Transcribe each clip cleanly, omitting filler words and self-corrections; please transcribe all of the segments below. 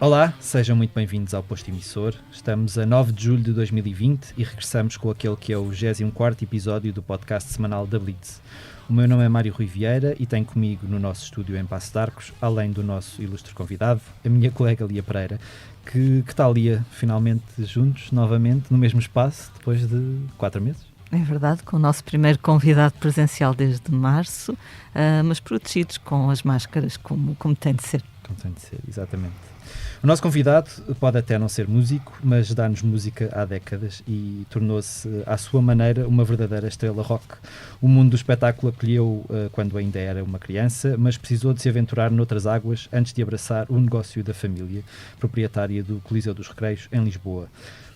Olá, sejam muito bem-vindos ao Posto Emissor. Estamos a 9 de julho de 2020 e regressamos com aquele que é o 24º episódio do podcast semanal da Blitz. O meu nome é Mário Rui Vieira e tenho comigo no nosso estúdio em Paços de Arcos, além do nosso ilustre convidado, a minha colega Lia Pereira, que está, Lia, finalmente juntos, novamente, no mesmo espaço, depois de 4 meses. É verdade, com o nosso primeiro convidado presencial desde março, mas protegidos com as máscaras como tem de ser. Como tem de ser, exatamente. O nosso convidado pode até não ser músico, mas dá-nos música há décadas e tornou-se, à sua maneira, uma verdadeira estrela rock. O mundo do espetáculo acolheu quando ainda era uma criança, mas precisou de se aventurar noutras águas antes de abraçar o negócio da família, proprietária do Coliseu dos Recreios, em Lisboa.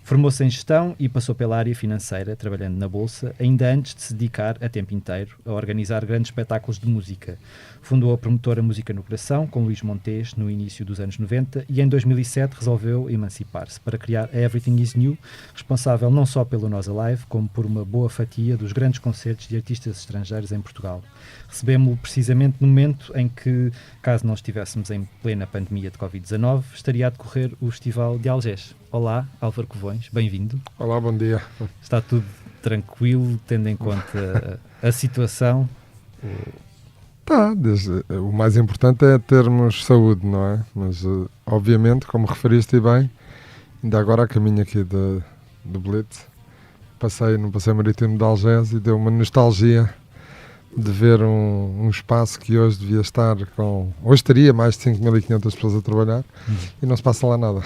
Formou-se em gestão e passou pela área financeira, trabalhando na Bolsa, ainda antes de se dedicar a tempo inteiro a organizar grandes espetáculos de música. Fundou a promotora Música no Coração, com Luís Montes, no início dos anos 90, e em 2007 resolveu emancipar-se para criar a Everything Is New, responsável não só pelo Nós Alive, como por uma boa fatia dos grandes concertos de artistas estrangeiros em Portugal. Recebemos-lo precisamente no momento em que, caso não estivéssemos em plena pandemia de Covid-19, estaria a decorrer o Festival de Algés. Olá, Álvaro Covões, bem-vindo. Olá, bom dia. Está tudo tranquilo, tendo em conta a situação? O mais importante é termos saúde, não é? Mas, obviamente, como referiste bem, ainda agora a caminho aqui do Blitz, passei no Passeio Marítimo de Algés e deu uma nostalgia de ver um espaço que hoje devia estar hoje teria mais de 5.500 pessoas a trabalhar e não se passa lá nada.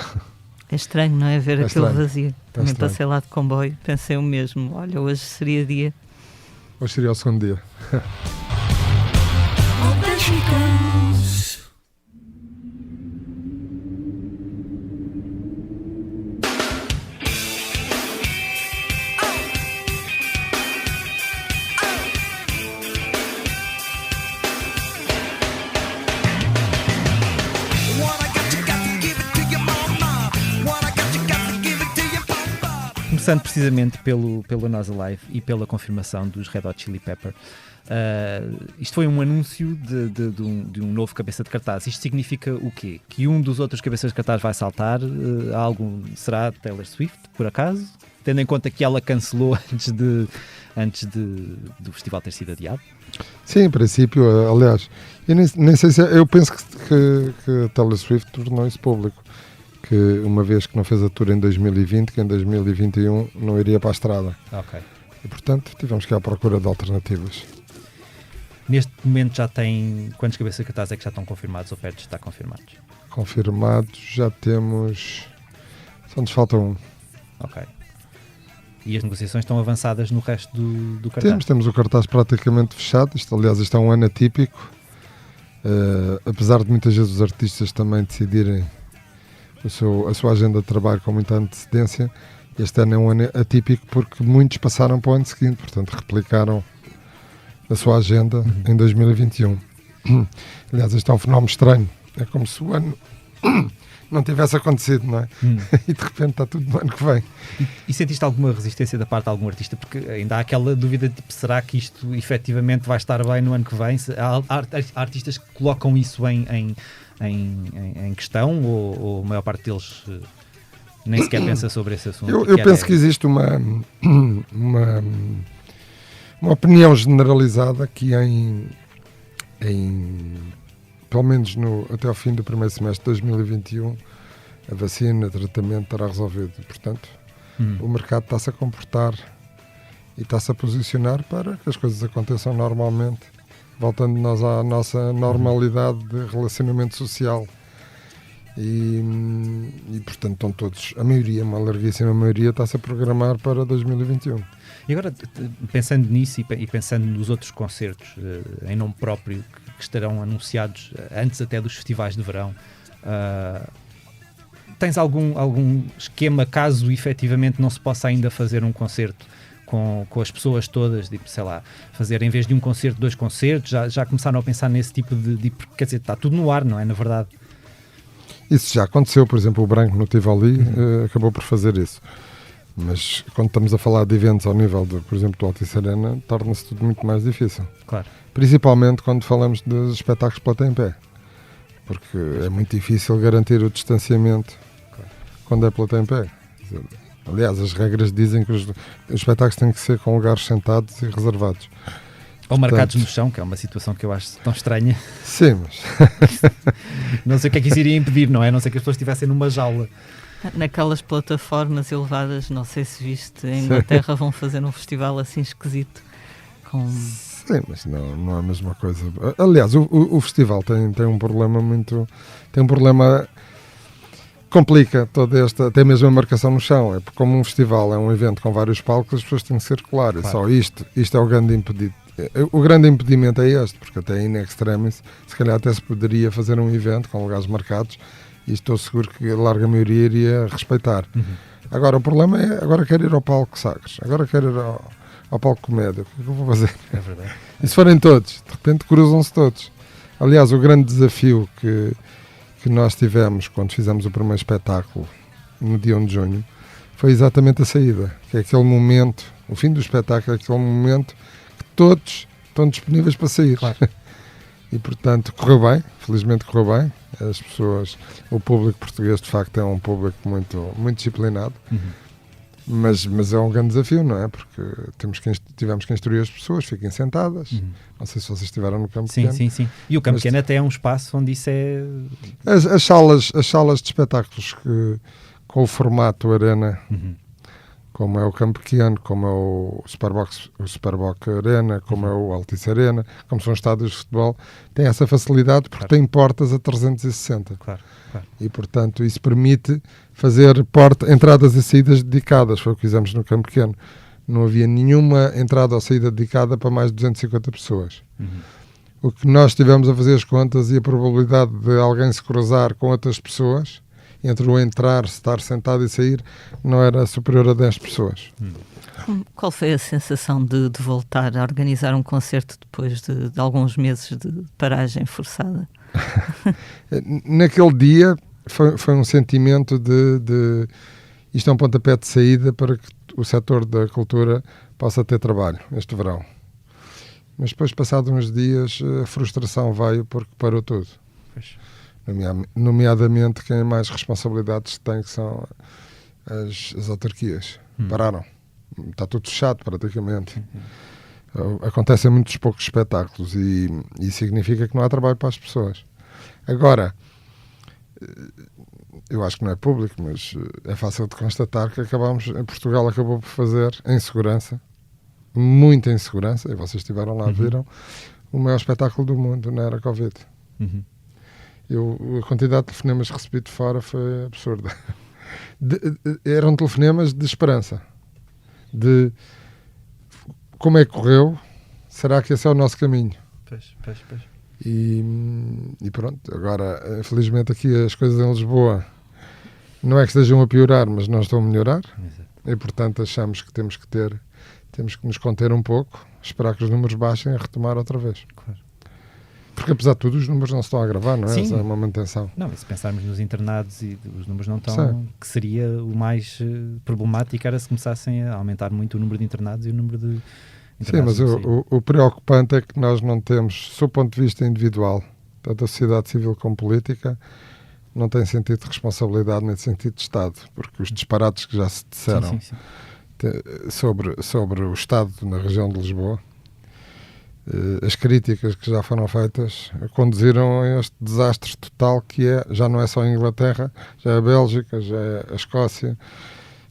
É estranho, não é? Ver aquilo vazio. Também estranho. Passei lá de comboio, pensei o mesmo. Olha, hoje seria dia. Hoje seria o segundo dia. Começando precisamente pelo Nós Alive e pela confirmação dos Red Hot Chili Pepper. Isto foi um anúncio de um novo cabeça de cartaz. Isto significa o quê? Que um dos outros cabeças de cartaz vai saltar? Será Taylor Swift, por acaso? Tendo em conta que ela cancelou antes do festival ter sido adiado? Sim, em princípio, aliás, eu nem sei se eu penso que Taylor Swift tornou isso público. Que uma vez que não fez a tour em 2020, que em 2021 não iria para a estrada. Ok. E, portanto, tivemos que ir à procura de alternativas. Neste momento já tem... Quantos cabeças de cartaz é que já estão confirmados ou perto de estar confirmados? Confirmados já temos... Só nos falta um. Ok. E as negociações estão avançadas no resto do cartaz? Temos o cartaz praticamente fechado. Isto é um ano atípico. Apesar de muitas vezes os artistas também decidirem a sua agenda de trabalho com muita antecedência, este ano é um ano atípico porque muitos passaram para o ano seguinte, portanto replicaram a sua agenda em 2021. Aliás, este é um fenómeno estranho, é como se o ano não tivesse acontecido, não é? E de repente está tudo no ano que vem. E sentiste alguma resistência da parte de algum artista? Porque ainda há aquela dúvida, tipo, será que isto efetivamente vai estar bem no ano que vem? Há artistas que colocam isso em questão ou a maior parte deles nem sequer pensa sobre esse assunto? Eu penso que existe uma opinião generalizada que pelo menos até ao fim do primeiro semestre de 2021 a vacina, o tratamento estará resolvido. Portanto, o mercado está-se a comportar e está-se a posicionar para que as coisas aconteçam normalmente, voltando nós à nossa normalidade de relacionamento social. E portanto, estão todos, uma larguíssima maioria, está-se a programar para 2021. E agora, pensando nisso e pensando nos outros concertos em nome próprio que estarão anunciados antes até dos festivais de verão, tens algum esquema caso efetivamente não se possa ainda fazer um concerto com as pessoas todas, tipo, sei lá, fazer em vez de um concerto, 2 concertos? Já começaram a pensar nesse tipo de quer dizer, está tudo no ar, não é? Na verdade. Isso já aconteceu, por exemplo, o Branco no Tivoli acabou por fazer isso. Mas quando estamos a falar de eventos ao nível, por exemplo, do Altice Arena, torna-se tudo muito mais difícil. Claro. Principalmente quando falamos de espetáculos de plateia em pé. porque é muito difícil garantir o distanciamento quando é plateia em pé. Aliás, as regras dizem que os espetáculos têm que ser com lugares sentados e reservados. Ou marcados no chão, que é uma situação que eu acho tão estranha. Sim, mas... Não sei o que é que isso iria impedir, não é? Não sei que as pessoas estivessem numa jaula. Naquelas plataformas elevadas, não sei se viste, em Inglaterra vão fazer um festival assim esquisito. Sim, mas não é a mesma coisa. Aliás, o festival tem um problema muito... Tem um problema... Complica toda esta... Tem mesmo a marcação no chão. É porque como um festival é um evento com vários palcos, as pessoas têm que circular. Claro. É só isto. Isto é o grande impedimento. O grande impedimento é este, porque até in extremis, se calhar até se poderia fazer um evento com lugares marcados e estou seguro que a larga maioria iria respeitar. Agora, o problema é, agora quero ir ao palco Sagres, agora quero ir ao palco Comédia, o que é que eu vou fazer? É verdade. E se forem todos, de repente cruzam-se todos. Aliás, o grande desafio que nós tivemos quando fizemos o primeiro espetáculo, no dia 1 de junho, foi exatamente a saída, que é aquele momento, o fim do espetáculo, é aquele momento que todos estão disponíveis para sair. Claro. E portanto correu bem, felizmente correu bem. As pessoas, o público português de facto é um público muito, muito disciplinado, mas é um grande desafio, não é? Porque tivemos que instruir as pessoas, fiquem sentadas. Não sei se vocês estiveram no campo pequeno. Sim. E o campo pequeno até é um espaço onde isso é... As salas de espetáculos com o formato arena, como é o campo pequeno, como é o Superboc Arena, como é o Altice Arena, como são estádios de futebol, tem essa facilidade porque tem portas a 360. Claro. E, portanto, isso permite fazer entradas e saídas dedicadas. Foi o que fizemos no campo pequeno. Não havia nenhuma entrada ou saída dedicada para mais de 250 pessoas. O que nós tivemos a fazer as contas e a probabilidade de alguém se cruzar com outras pessoas entre o entrar, estar sentado e sair, não era superior a 10 pessoas. Qual foi a sensação de voltar a organizar um concerto depois de alguns meses de paragem forçada? Naquele dia foi um sentimento de isto é um pontapé de saída para que o setor da cultura possa ter trabalho este verão. Mas depois, passados uns dias, a frustração veio porque parou tudo. Pois. Nomeadamente quem mais responsabilidades tem, que são as autarquias. Pararam. Está tudo fechado praticamente. Acontecem muitos poucos espetáculos e significa que não há trabalho para as pessoas. Agora, eu acho que não é público, mas é fácil de constatar que Portugal acabou por fazer em segurança, muita insegurança, e vocês estiveram lá, viram, o maior espetáculo do mundo na era Covid. A quantidade de telefonemas recebi de fora foi absurda. Eram telefonemas de esperança, de como é que correu, será que esse é o nosso caminho? Pois. E pronto, agora infelizmente aqui as coisas em Lisboa não é que estejam a piorar, mas não estão a melhorar. Exato. E portanto achamos que temos que nos conter um pouco, esperar que os números baixem e retomar outra vez. Claro. Porque apesar de tudo os números não se estão a agravar, não é? Sim. É uma manutenção. Não, se pensarmos nos internados e os números não estão, que seria o mais problemático era se começassem a aumentar muito o número de internados e o número de internados. Sim, mas o preocupante é que nós não temos, sob o ponto de vista individual, tanto a sociedade civil como política, não tem sentido de responsabilidade nem de sentido de Estado, porque os disparates que já se disseram sobre o Estado na região de Lisboa, as críticas que já foram feitas conduziram a este desastre total que já não é só a Inglaterra, já é a Bélgica, já é a Escócia,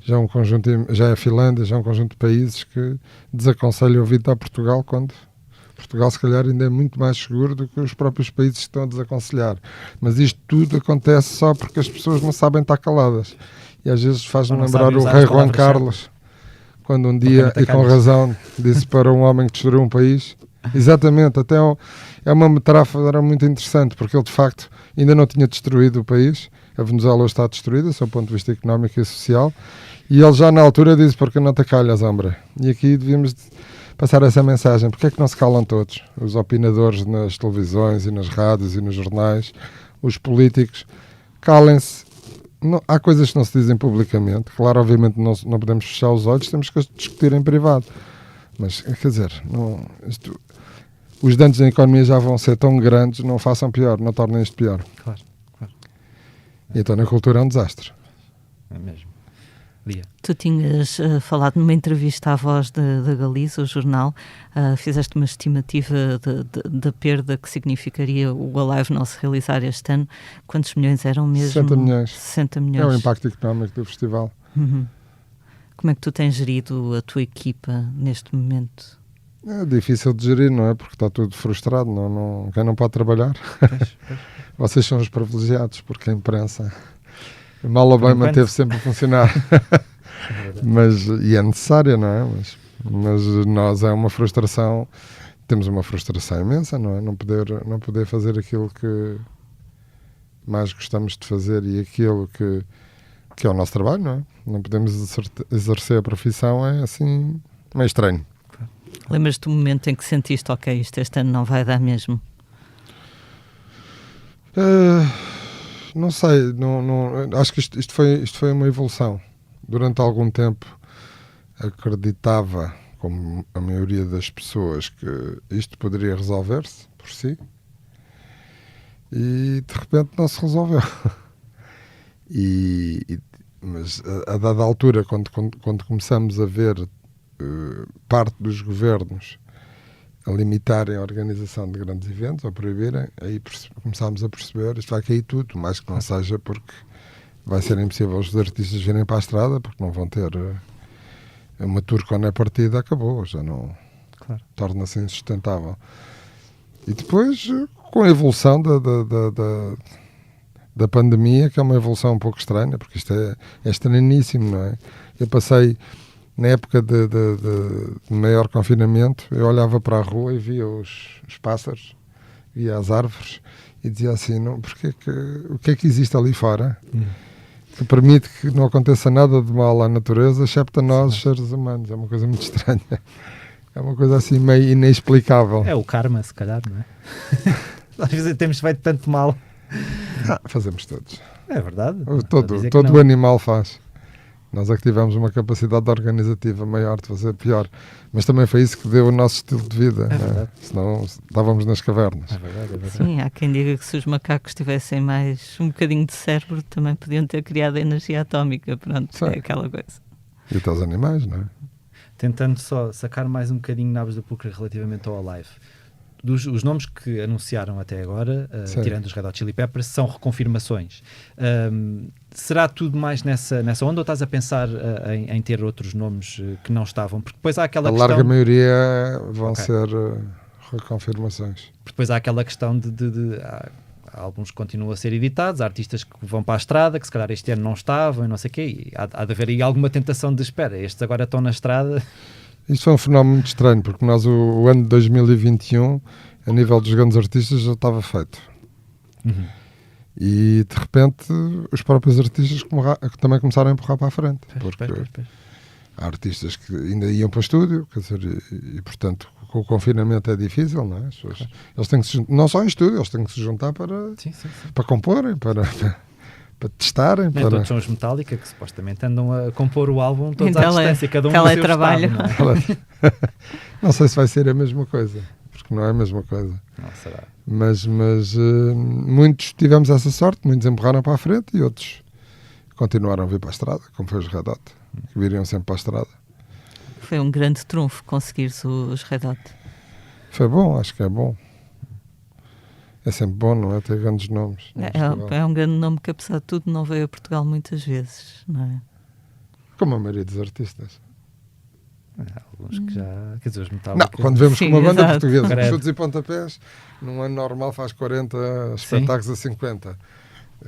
já é a Finlândia, já é um conjunto de países que desaconselham a vida a Portugal, quando Portugal se calhar ainda é muito mais seguro do que os próprios países que estão a desaconselhar. Mas isto tudo acontece só porque as pessoas não sabem estar caladas. E às vezes faz-me lembrar o rei Juan Carlos, quando um dia, e com razão, disse para um homem que destruiu um país. Exatamente, até é uma metáfora muito interessante, porque ele de facto ainda não tinha destruído o país. A Venezuela está destruída, do ponto de vista económico e social, e ele já na altura disse: porque não te calhas, homem? E aqui devíamos passar essa mensagem. Porque é que não se calam todos? Os opinadores nas televisões e nas rádios e nos jornais, os políticos, calem-se. Há coisas que não se dizem publicamente. Claro, obviamente não podemos fechar os olhos, temos que discutir em privado. Mas, quer dizer, os danos na economia já vão ser tão grandes, não façam pior, não tornem isto pior. Claro, claro. E então na cultura é um desastre. É mesmo. Lia. Tu tinhas falado numa entrevista à Voz da Galiza, o jornal, fizeste uma estimativa da perda que significaria o Alive não se realizar este ano. Quantos milhões eram mesmo? 60 milhões. 60 milhões. É o impacto económico do festival. Uhum. Como é que tu tens gerido a tua equipa neste momento? É difícil de gerir, não é? Porque está tudo frustrado. Quem não pode trabalhar? Pois. Vocês são os privilegiados, porque a imprensa, mal ou bem, manteve sempre a funcionar. E é necessária, não é? Mas nós é uma frustração, temos uma frustração imensa, não é? Não poder fazer aquilo que mais gostamos de fazer e aquilo que é o nosso trabalho, não é? Não podemos exercer a profissão, é assim, meio estranho. Lembras-te do momento em que sentiste, ok, isto este ano não vai dar mesmo? Não sei, acho que isto foi uma evolução. Durante algum tempo acreditava, como a maioria das pessoas, que isto poderia resolver-se por si, e de repente não se resolveu. Mas a dada altura, quando começamos a ver parte dos governos a limitarem a organização de grandes eventos, a proibirem, aí começámos a perceber, isto vai cair tudo, mais que não seja porque vai ser impossível os artistas virem para a estrada, porque não vão ter uma tour quando é partida, acabou, já não, claro, torna-se insustentável. E depois, com a evolução da pandemia, que é uma evolução um pouco estranha, porque isto é estranhíssimo, não é? Eu passei, na época de maior confinamento, eu olhava para a rua e via os pássaros, via as árvores, e dizia assim, o que é que existe ali fora que permite que não aconteça nada de mal à natureza, excepto a nós, seres humanos? É uma coisa muito estranha. É uma coisa assim meio inexplicável. É o karma, se calhar, não é? Às vezes temos feito tanto mal. Fazemos todos. É verdade. Todo o animal faz. Nós é que tivemos uma capacidade organizativa maior de fazer pior. Mas também foi isso que deu o nosso estilo de vida. É verdade. Senão estávamos nas cavernas. É verdade. Sim, há quem diga que se os macacos tivessem mais um bocadinho de cérebro, também podiam ter criado a energia atómica. Pronto, Sim. é aquela coisa. E até os animais, não é? Tentando só sacar mais um bocadinho naves do Púlcra relativamente ao Alive. Os nomes que anunciaram até agora, tirando os Red Hot Chili Peppers, são reconfirmações. Será tudo mais nessa onda ou estás a pensar em ter outros nomes que não estavam? Porque depois há aquela questão... A larga maioria vão ser reconfirmações. Depois há aquela questão há alguns que continuam a ser editados, há artistas que vão para a estrada, que se calhar este ano não estavam e não sei o quê, e há de haver aí alguma tentação de espera. Estes agora estão na estrada... Isto foi um fenómeno muito estranho, porque nós o ano de 2021, a nível dos grandes artistas, já estava feito. Uhum. E, de repente, os próprios artistas também começaram a empurrar para a frente. Porque há artistas que ainda iam para o estúdio, quer dizer, e portanto, com o confinamento é difícil, não é? Eles têm que se, não só em estúdio, eles têm que se juntar para comporem, para testarem. Todos são os Metallica, que supostamente andam a compor o álbum todos à distância, cada um no seu trabalho. estado, não é? Não sei se vai ser a mesma coisa, porque não é a mesma coisa. Não será. Mas muitos tivemos essa sorte, muitos empurraram para a frente e outros continuaram a vir para a estrada, como foi os Red Hot, que viriam sempre para a estrada. Foi um grande trunfo conseguir-se os Red Hot. Foi bom, acho que é bom. É sempre bom, não é? Ter grandes nomes. É um grande nome que, apesar de tudo, não veio a Portugal muitas vezes, não é? Como a maioria dos artistas. Alguns que já... Quer dizer, os Metallica... Não, quando vemos com uma banda portuguesa, Credo. chutes e pontapés, num ano normal faz 40 espetáculos a 50.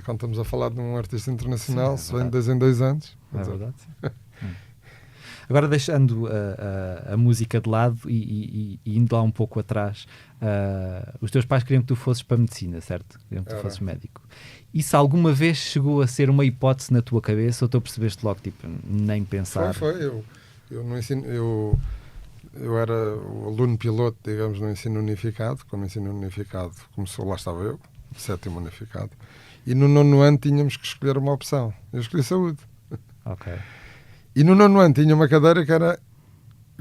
Quando estamos a falar de um artista internacional, se vem de 2 em 2 anos. É verdade, sim. Agora, deixando a música de lado e indo lá um pouco atrás, os teus pais queriam que tu fosses para a medicina, certo? Queriam que tu fosses médico. Isso alguma vez chegou a ser uma hipótese na tua cabeça ou tu percebeste logo, tipo, nem pensar? Foi. Eu no ensino... Eu era o aluno piloto, digamos, no ensino unificado. Como ensino unificado começou, lá estava eu, 7º unificado. E no 9º ano tínhamos que escolher uma opção. Eu escolhi saúde. Ok. E no 9º ano tinha uma cadeira que era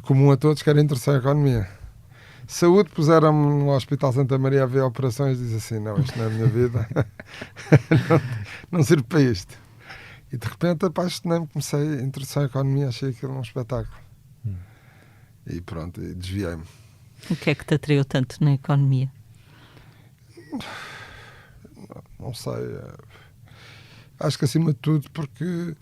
comum a todos, que era introdução à economia. Saúde, puseram-me no Hospital Santa Maria a ver operações e disse assim, não, isto não é a minha vida, não sirvo para isto. E de repente apaixonei-me, comecei a interessar em economia, achei aquilo um espetáculo. E pronto, e desviei-me. O que é que te atraiu tanto na economia? Não sei, acho que acima de tudo porque,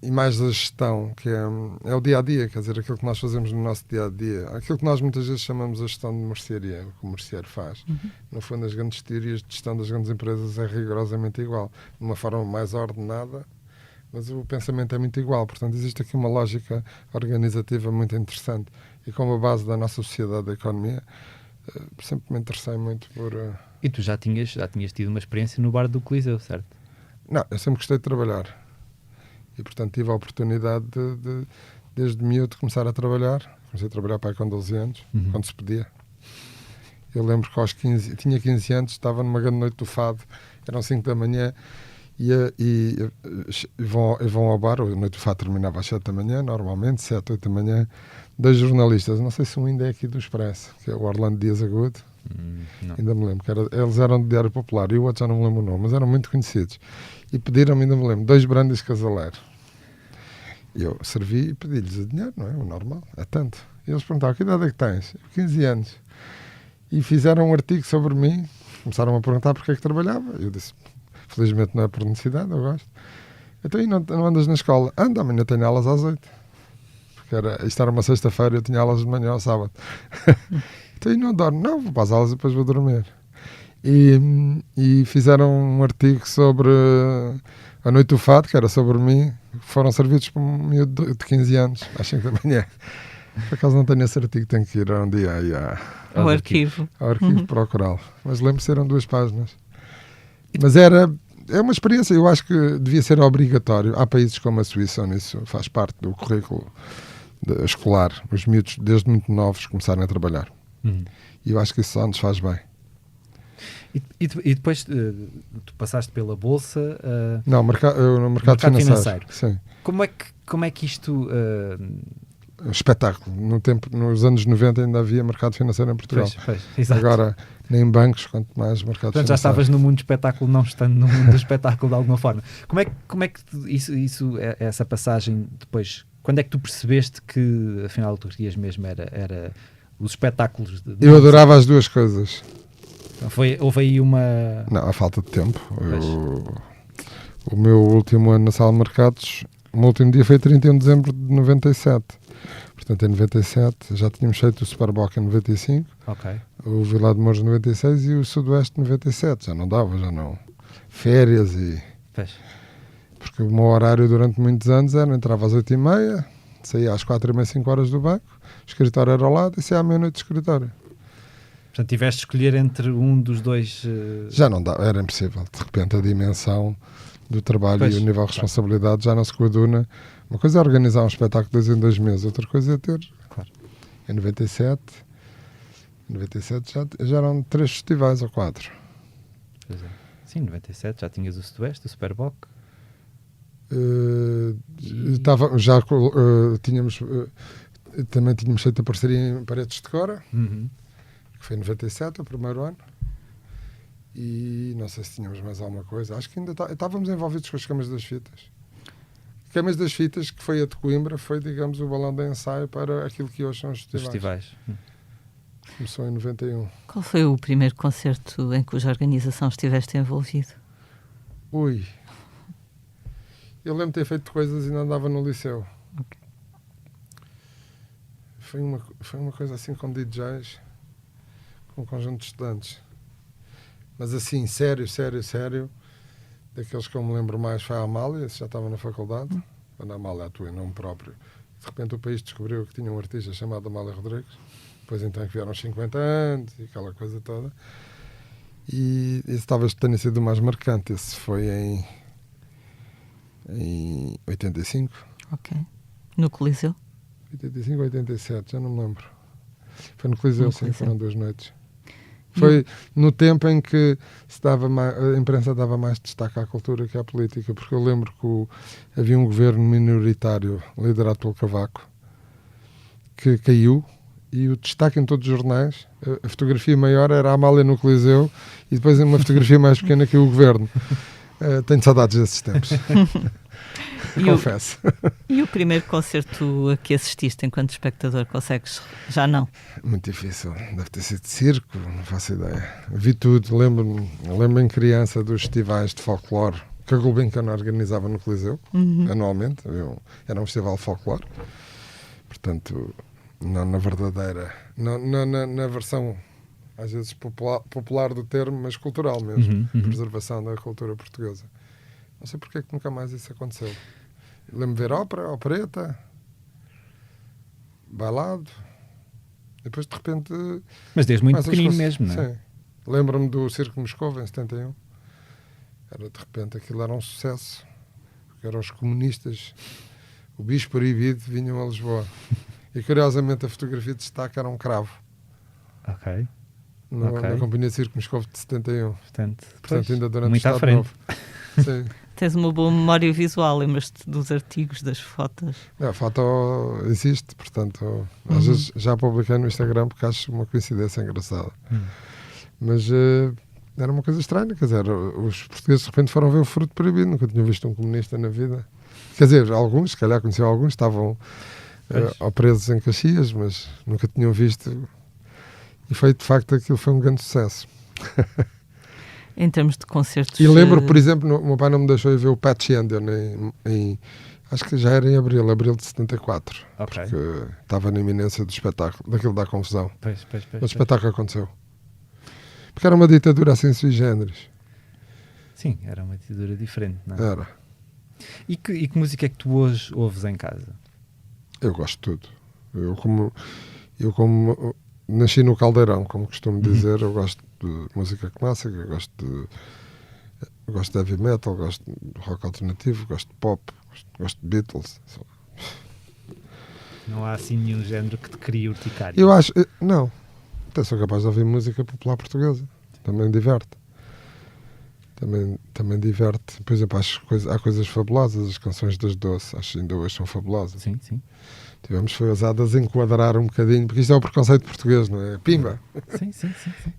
e mais da gestão, que é o dia-a-dia, quer dizer, aquilo que nós fazemos no nosso dia-a-dia, aquilo que nós muitas vezes chamamos a gestão de mercearia, o que o merceeiro faz. No fundo, as grandes teorias de gestão das grandes empresas é rigorosamente igual, de uma forma mais ordenada, mas o pensamento é muito igual, portanto existe aqui uma lógica organizativa muito interessante e como a base da nossa sociedade da economia, sempre me interessei muito por... E tu já tinhas tido uma experiência no bar do Coliseu, certo? Não, eu sempre gostei de trabalhar e portanto tive a oportunidade desde miúdo de começar a trabalhar. Comecei a trabalhar para aí com 12 anos, quando se podia. Eu lembro que aos 15, tinha 15 anos, estava numa grande noite do fado, eram 5 da manhã e vão ao bar, a noite do fado terminava às 7 da manhã, normalmente, 7, 8 da manhã, 2 jornalistas, não sei se um ainda é aqui do Expresso, que é o Orlando Dias Agudo, ainda me lembro, eles eram do Diário Popular e o outro já não me lembro o nome, mas eram muito conhecidos, e pediram-me, ainda me lembro, 2 brandies Casalero. E eu servi e pedi-lhes o dinheiro, não é? O normal, é tanto. E eles perguntaram, que idade é que tens? 15 anos. E fizeram um artigo sobre mim, começaram a perguntar porque é que trabalhava. Eu disse, felizmente não é por necessidade, eu gosto. Então, e não andas na escola? Ando, amanhã tenho aulas às 8. Porque isto era uma sexta-feira e eu tinha aulas de manhã ao sábado. Então, e não dormo? Não, vou para as aulas e depois vou dormir. E fizeram um artigo sobre a noite do fado, que era sobre mim, foram servidos por um miúdo de 15 anos, às 5 da manhã. Por acaso não tenho esse artigo, tenho que ir um dia aí ao arquivo procurá-lo. Mas lembro-me que eram 2 páginas. Mas é uma experiência, eu acho que devia ser obrigatório. Há países como a Suíça, onde isso faz parte do currículo escolar, os miúdos desde muito novos começarem a trabalhar. E eu acho que isso só nos faz bem. E depois tu passaste pela Bolsa... Não, no mercado financeiro. Sim. Como é que isto... Um espetáculo. Nos anos 90 ainda havia mercado financeiro em Portugal. Pois, agora, nem bancos, quanto mais mercado financeiro. Já estavas no mundo do espetáculo, não estando no mundo do espetáculo de alguma forma. Como é que essa passagem depois... Quando é que tu percebeste que, afinal, tu querias mesmo era os espetáculos? Eu adorava as duas coisas. Houve aí uma... Não, a falta de tempo. O meu último ano na sala de mercados, o meu último dia foi 31 de dezembro de 97. Portanto, em 97 já tínhamos feito o Superboc em 95, o Vilar de Mouros em 96 e o Sudoeste em 97. Já não dava, já não. Férias e... Porque o meu horário durante muitos anos entrava às 8h30, saía às 4h30, 5 horas do banco, o escritório era ao lado e saía à meia-noite do escritório. Portanto, tiveste de escolher entre um dos dois... Já não dá, era impossível. De repente a dimensão do trabalho e o nível de responsabilidade já não se coaduna. Uma coisa é organizar um espetáculo de 2 em 2 meses, outra coisa é ter... Em 97 já eram 3 festivais ou 4. Pois é. Sim, em 97 já tinhas o Sudoeste, o Superboc. Também tínhamos feito a parceria em Paredes de Cora, que foi em 97, o primeiro ano, e não sei se tínhamos mais alguma coisa, acho que ainda estávamos envolvidos com as Camas das Fitas. Camas das Fitas, que foi a de Coimbra, foi, digamos, o balão de ensaio para aquilo que hoje são os festivais. Começou em 91. Qual foi o primeiro concerto em cuja organização estiveste envolvido? Eu lembro de ter feito coisas e ainda andava no liceu. Foi uma coisa assim com DJs, com um conjunto de estudantes. Mas assim, sério, daqueles que eu me lembro mais foi a Amália, já estava na faculdade, quando a Amália atua em nome próprio. De repente o país descobriu que tinha um artista chamado Amália Rodrigues, depois então que vieram os 50 anos e aquela coisa toda. E esse talvez tenha sido o mais marcante, esse foi em 85. No Coliseu? 85 ou 87, já não me lembro. Foi no Coliseu, sim, foram 2 noites. Foi no tempo em que a imprensa dava mais destaque à cultura que à política, porque eu lembro que havia um governo minoritário liderado pelo Cavaco que caiu e o destaque em todos os jornais, a fotografia maior era a Amália no Coliseu e depois uma fotografia mais pequena que o Governo. Tenho saudades desses tempos. Confesso. E o primeiro concerto a que assististe enquanto espectador, consegues? Já não? Muito difícil. Deve ter sido de circo, não faço ideia. Vi tudo. Lembro-me em criança dos festivais de folclore que a Gulbenkian organizava no Coliseu, anualmente. Era um festival de folclore. Portanto, não na verdadeira... Na versão, às vezes, popular do termo, mas cultural mesmo. Preservação da cultura portuguesa. Não sei porque é que nunca mais isso aconteceu. Lembro-me de ver ópera, opereta, bailado. Depois, de repente... Mas desde muito pequenino mesmo, não é? Sim. Lembro-me do Circo Moscovo, em 71. De repente, aquilo era um sucesso. Porque eram os comunistas, o bicho proibido, vinham a Lisboa. E, curiosamente, a fotografia de destaque era um cravo. Ok. Na Companhia de Circo Moscovo de 71. Portanto ainda durante muito o à Estado frente. Novo. Sim. Tens uma boa memória visual, lembras-te dos artigos, das fotos? A foto existe, portanto, às vezes já publiquei no Instagram porque acho uma coincidência engraçada. Mas era uma coisa estranha, quer dizer, os portugueses de repente foram ver o Fruto Proibido, nunca tinham visto um comunista na vida. Quer dizer, alguns, se calhar conheciam alguns, estavam presos em Caxias, mas nunca tinham visto. E foi, de facto, aquilo foi um grande sucesso. Em termos de concertos... E lembro, por exemplo, o meu pai não me deixou ir ver o Patch Indian acho que já era em abril de 74. Okay. Porque estava na iminência do espetáculo, daquilo da confusão. Pois. O espetáculo aconteceu. Porque era uma ditadura assim sui generis. Sim, era uma ditadura diferente, não é? Era. E que música é que tu hoje ouves em casa? Eu gosto de tudo. Eu como nasci no Caldeirão, como costumo dizer, eu gosto de música clássica, eu gosto de heavy metal, gosto de rock alternativo, gosto de pop, gosto de Beatles. Não há assim nenhum género que te crie urticária? Eu acho... Não. Até sou capaz de ouvir música popular portuguesa. Também diverte. Também diverte. Por exemplo, há coisas fabulosas. As canções das Doce, acho que ainda hoje são fabulosas. Sim. Foi ousadas a enquadrar um bocadinho, porque isto é o preconceito português, não é? Pimba! Sim.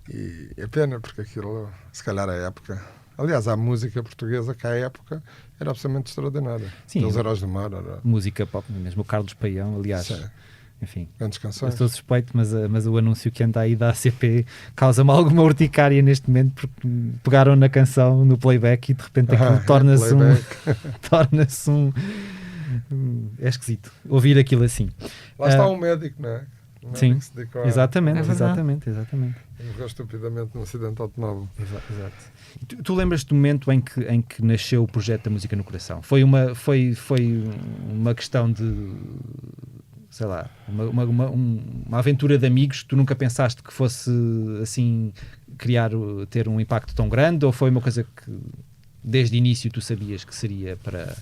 E é pena, porque aquilo, se calhar, a época... Aliás, a música portuguesa, que à época, era absolutamente extraordinária. Sim. Os Heróis do Mar. Música pop, mesmo o Carlos Paião, aliás. Sim. Enfim, grandes eu canções. estou suspeito, mas o anúncio que anda aí da ACP causa-me alguma urticária neste momento, porque pegaram na canção, no playback, e de repente aquilo torna-se um... É esquisito ouvir aquilo assim. Lá está um médico, não é? Sim, exatamente. Morreu estupidamente num acidente automóvel. Exato. Tu lembras-te do momento em que nasceu o projeto da Música no Coração? Foi uma questão de, sei lá, uma aventura de amigos que tu nunca pensaste que fosse assim ter um impacto tão grande, ou foi uma coisa que desde o início tu sabias que seria para...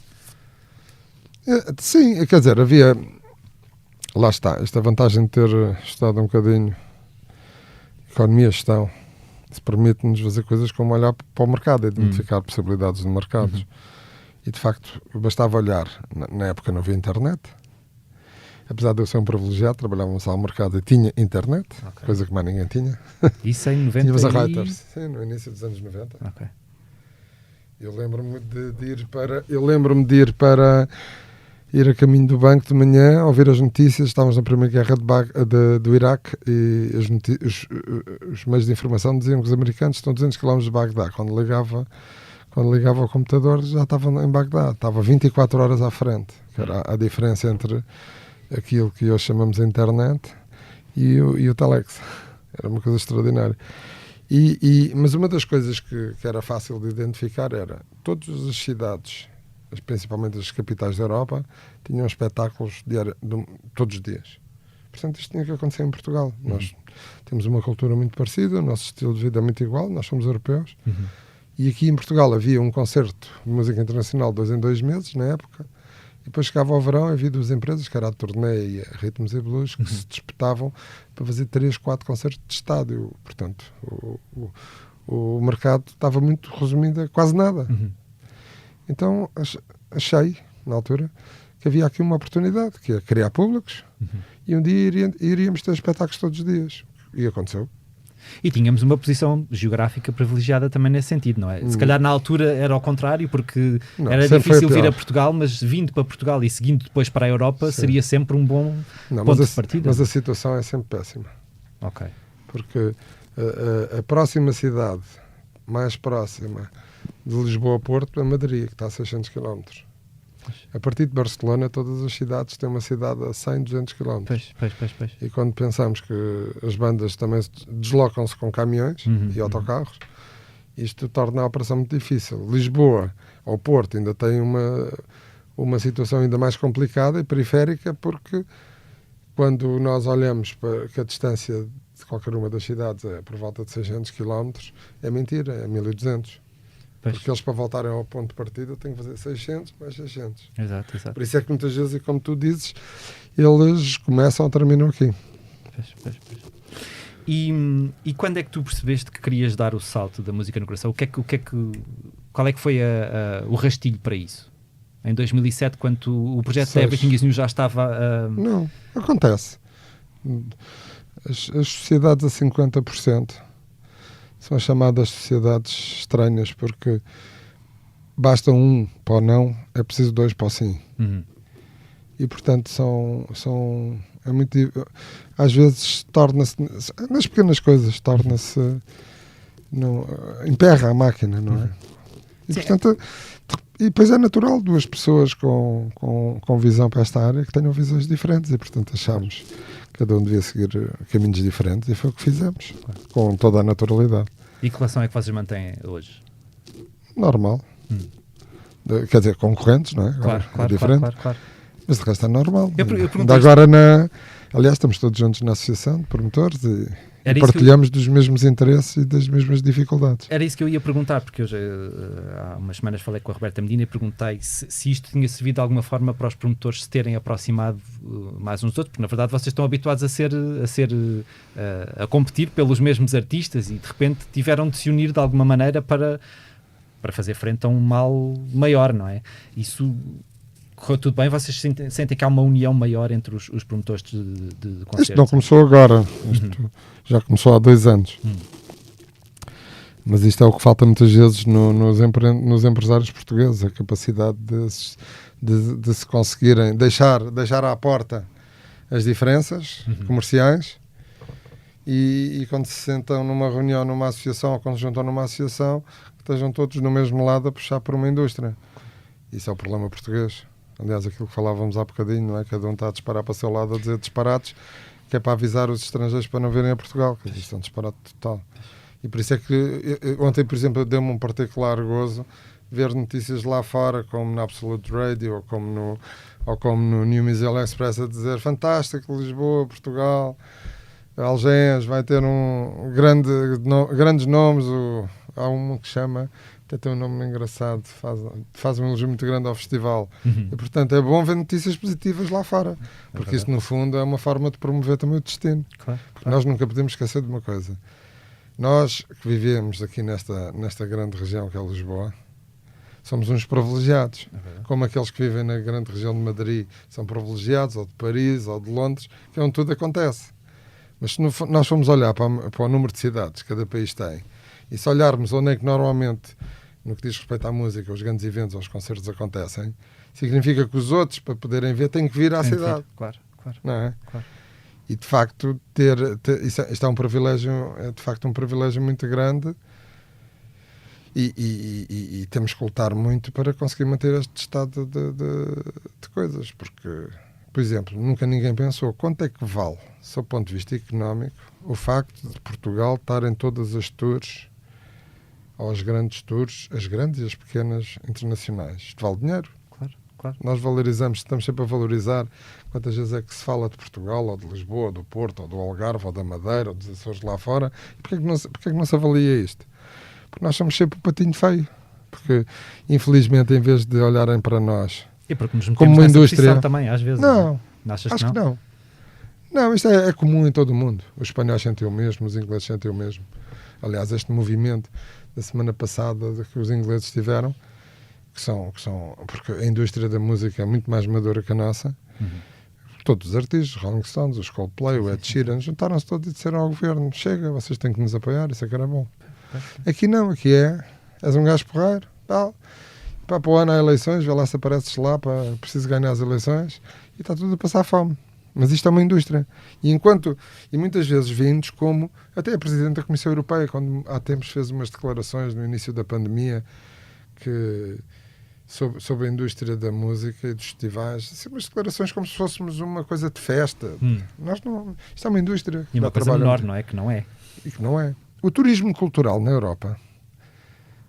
Sim, quer dizer, havia... Lá está, esta vantagem de ter estudado um bocadinho economia e gestão, se permite-nos fazer coisas como olhar para o mercado, identificar possibilidades de mercados. E de facto, bastava olhar. Na época não havia internet. Apesar de eu ser um privilegiado, trabalhávamos ao mercado e tinha internet, coisa que mais ninguém tinha. Isso em 90 Tínhamos a Reuters, sim, no início dos anos 90. Ok. Eu lembro-me de ir a caminho do banco de manhã, ouvir as notícias. Estávamos na primeira guerra do Iraque e os meios de informação diziam que os americanos estão a 200 km de Bagdá. Quando ligava ao computador já estavam em Bagdá. Estava 24 horas à frente. Que era a diferença entre aquilo que hoje chamamos de internet e o telex. Era uma coisa extraordinária. Mas uma das coisas que era fácil de identificar era todas as cidades, principalmente as capitais da Europa, tinham espetáculos todos os dias. Portanto, isto tinha que acontecer em Portugal. Nós temos uma cultura muito parecida, o nosso estilo de vida é muito igual, nós somos europeus. E aqui em Portugal havia um concerto de música internacional 2 em 2 meses, na época, e depois chegava ao verão e havia 2 empresas, que era a Turnê e a Ritmos e Blues, que se disputavam para fazer 3, 4 concertos de estádio. Portanto, o mercado estava muito resumido a quase nada. Então achei, na altura, que havia aqui uma oportunidade, que é criar públicos, e um dia iríamos ter espetáculos todos os dias. E aconteceu. E tínhamos uma posição geográfica privilegiada também nesse sentido, não é? Se calhar na altura era ao contrário, porque era difícil vir a Portugal, mas vindo para Portugal e seguindo depois para a Europa, seria sempre um bom ponto de partida. Mas a situação é sempre péssima. Ok. Porque a próxima cidade, mais próxima de Lisboa a Porto, é Madrid, que está a 600 km. A partir de Barcelona, todas as cidades têm uma cidade a 100, 200 km. Pois. E quando pensamos que as bandas também deslocam-se com caminhões e autocarros, isto torna a operação muito difícil. Lisboa ao Porto ainda tem uma situação ainda mais complicada e periférica, porque quando nós olhamos para que a distância de qualquer uma das cidades é por volta de 600 km, é mentira, é 1200. Porque eles, para voltarem ao ponto de partida, têm que fazer 600 mais 600. Exato. Por isso é que muitas vezes, e como tu dizes, eles começam ou terminam aqui. Pois. E quando é que tu percebeste que querias dar o salto da música no coração? Qual é que foi o rastilho para isso? Em 2007, quando o projeto da Everything Is New já estava... Não, acontece. As sociedades a 50%... são as chamadas sociedades estranhas, porque basta um para o não, é preciso dois para o sim. E, portanto, é muito... Às vezes, torna-se... Nas pequenas coisas, torna-se... emperra a máquina, não é? E, portanto... E depois é natural duas pessoas com visão para esta área que tenham visões diferentes e, portanto, achámos que cada um devia seguir caminhos diferentes e foi o que fizemos, com toda a naturalidade. E que relação é que vocês mantêm hoje? Normal. Quer dizer, concorrentes, não é? Claro, diferente. Claro. Mas de resto é normal. Eu agora aliás, estamos todos juntos na associação de promotores e partilhamos dos mesmos interesses e das mesmas dificuldades. Era isso que eu ia perguntar, porque eu há umas semanas falei com a Roberta Medina e perguntei se isto tinha servido de alguma forma para os promotores se terem aproximado mais uns dos outros, porque na verdade vocês estão habituados a competir pelos mesmos artistas e de repente tiveram de se unir de alguma maneira para fazer frente a um mal maior, não é? Isso correu tudo bem? Vocês sentem que há uma união maior entre os promotores de concertos? Isto não começou agora. Isto já começou há 2 anos. Mas isto é o que falta muitas vezes nos empresários portugueses, a capacidade de se conseguirem deixar à porta as diferenças comerciais e quando se sentam numa reunião, numa associação, ou quando se juntam numa associação, que estejam todos no mesmo lado a puxar por uma indústria. Isso é o problema português. Aliás, aquilo que falávamos há bocadinho, não é? Cada um está a disparar para o seu lado a dizer disparates, que é para avisar os estrangeiros para não virem a Portugal, que isto é um disparate total. E por isso é que ontem, por exemplo, deu-me um particular gozo ver notícias lá fora, como na Absolute Radio ou como no New Musical Express, a dizer fantástico, Lisboa, Portugal, Algés, vai ter grandes nomes, há um que chama... tem um nome engraçado, faz um elogio muito grande ao festival. E, portanto, é bom ver notícias positivas lá fora, porque isso, no fundo, é uma forma de promover também o destino. Porque nós nunca podemos esquecer de uma coisa. Nós, que vivemos aqui nesta grande região que é Lisboa, somos uns privilegiados. Como aqueles que vivem na grande região de Madrid são privilegiados, ou de Paris, ou de Londres, que é onde tudo acontece. Mas se nós formos olhar para o número de cidades que cada país tem, e se olharmos onde é que normalmente, no que diz respeito à música, os grandes eventos ou os concertos acontecem, significa que os outros, para poderem ver, têm que vir à cidade. Claro. Não é? Claro. E, de facto, isto é um privilégio, é de facto um privilégio muito grande e temos que lutar muito para conseguir manter este estado de coisas, porque, por exemplo, nunca ninguém pensou quanto é que vale, sob o ponto de vista económico, o facto de Portugal estar em todas as tours, aos grandes tours, as grandes e as pequenas internacionais. Isto vale dinheiro. Claro. Nós valorizamos, estamos sempre a valorizar quantas vezes é que se fala de Portugal, ou de Lisboa, ou do Porto, ou do Algarve, ou da Madeira, ou dos Açores lá fora. E porquê que não se avalia isto? Porque nós somos sempre o patinho feio. Porque, infelizmente, em vez de olharem para nós e porque nos como uma indústria também, às vezes. Não, acho que não. Não, isto é comum em todo o mundo. Os espanhóis sentem o mesmo, os ingleses sentem o mesmo. Aliás, este movimento da semana passada que os ingleses tiveram porque a indústria da música é muito mais madura que a nossa. Todos os artistas, os Rolling Stones, os Coldplay, o Ed Sheeran, juntaram-se todos e disseram ao governo: chega, vocês têm que nos apoiar, isso é que era bom. Aqui não, aqui és um gajo porreiro, tal. Para o ano há eleições, vê lá se apareces lá, preciso ganhar as eleições, e está tudo a passar fome. Mas isto é uma indústria. E muitas vezes vindos como, até a Presidente da Comissão Europeia, quando há tempos fez umas declarações no início da pandemia, sobre a indústria da música e dos festivais, assim, umas declarações como se fôssemos uma coisa de festa. Nós não, isto é uma indústria. E uma coisa menor, não é? Que não é. E que não é. O turismo cultural na Europa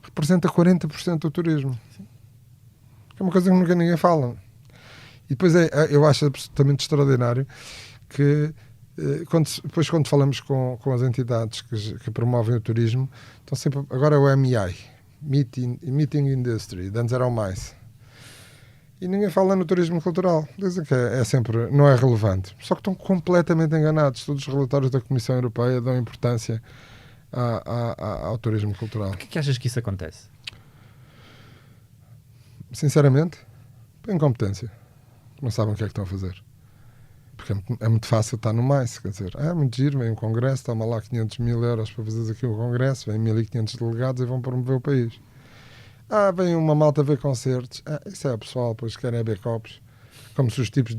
representa 40% do turismo. Sim. É uma coisa que nunca ninguém fala. E depois eu acho absolutamente extraordinário que quando falamos com as entidades que promovem o turismo, estão sempre, agora é o MEI, Meeting Industry, de antes era o mais. E ninguém fala no turismo cultural. Dizem que sempre, não é relevante. Só que estão completamente enganados. Todos os relatórios da Comissão Europeia dão importância ao turismo cultural. Por que achas que isso acontece? Sinceramente, por incompetência. Não sabem o que é que estão a fazer. Porque é muito fácil estar no mais. Quer dizer, é muito giro, vem um congresso, toma lá 500 mil euros para fazer aqui um congresso, vem 1.500 delegados e vão promover o país. Vem uma malta ver concertos. Isso é o pessoal, pois querem ver copos. Como se os tipos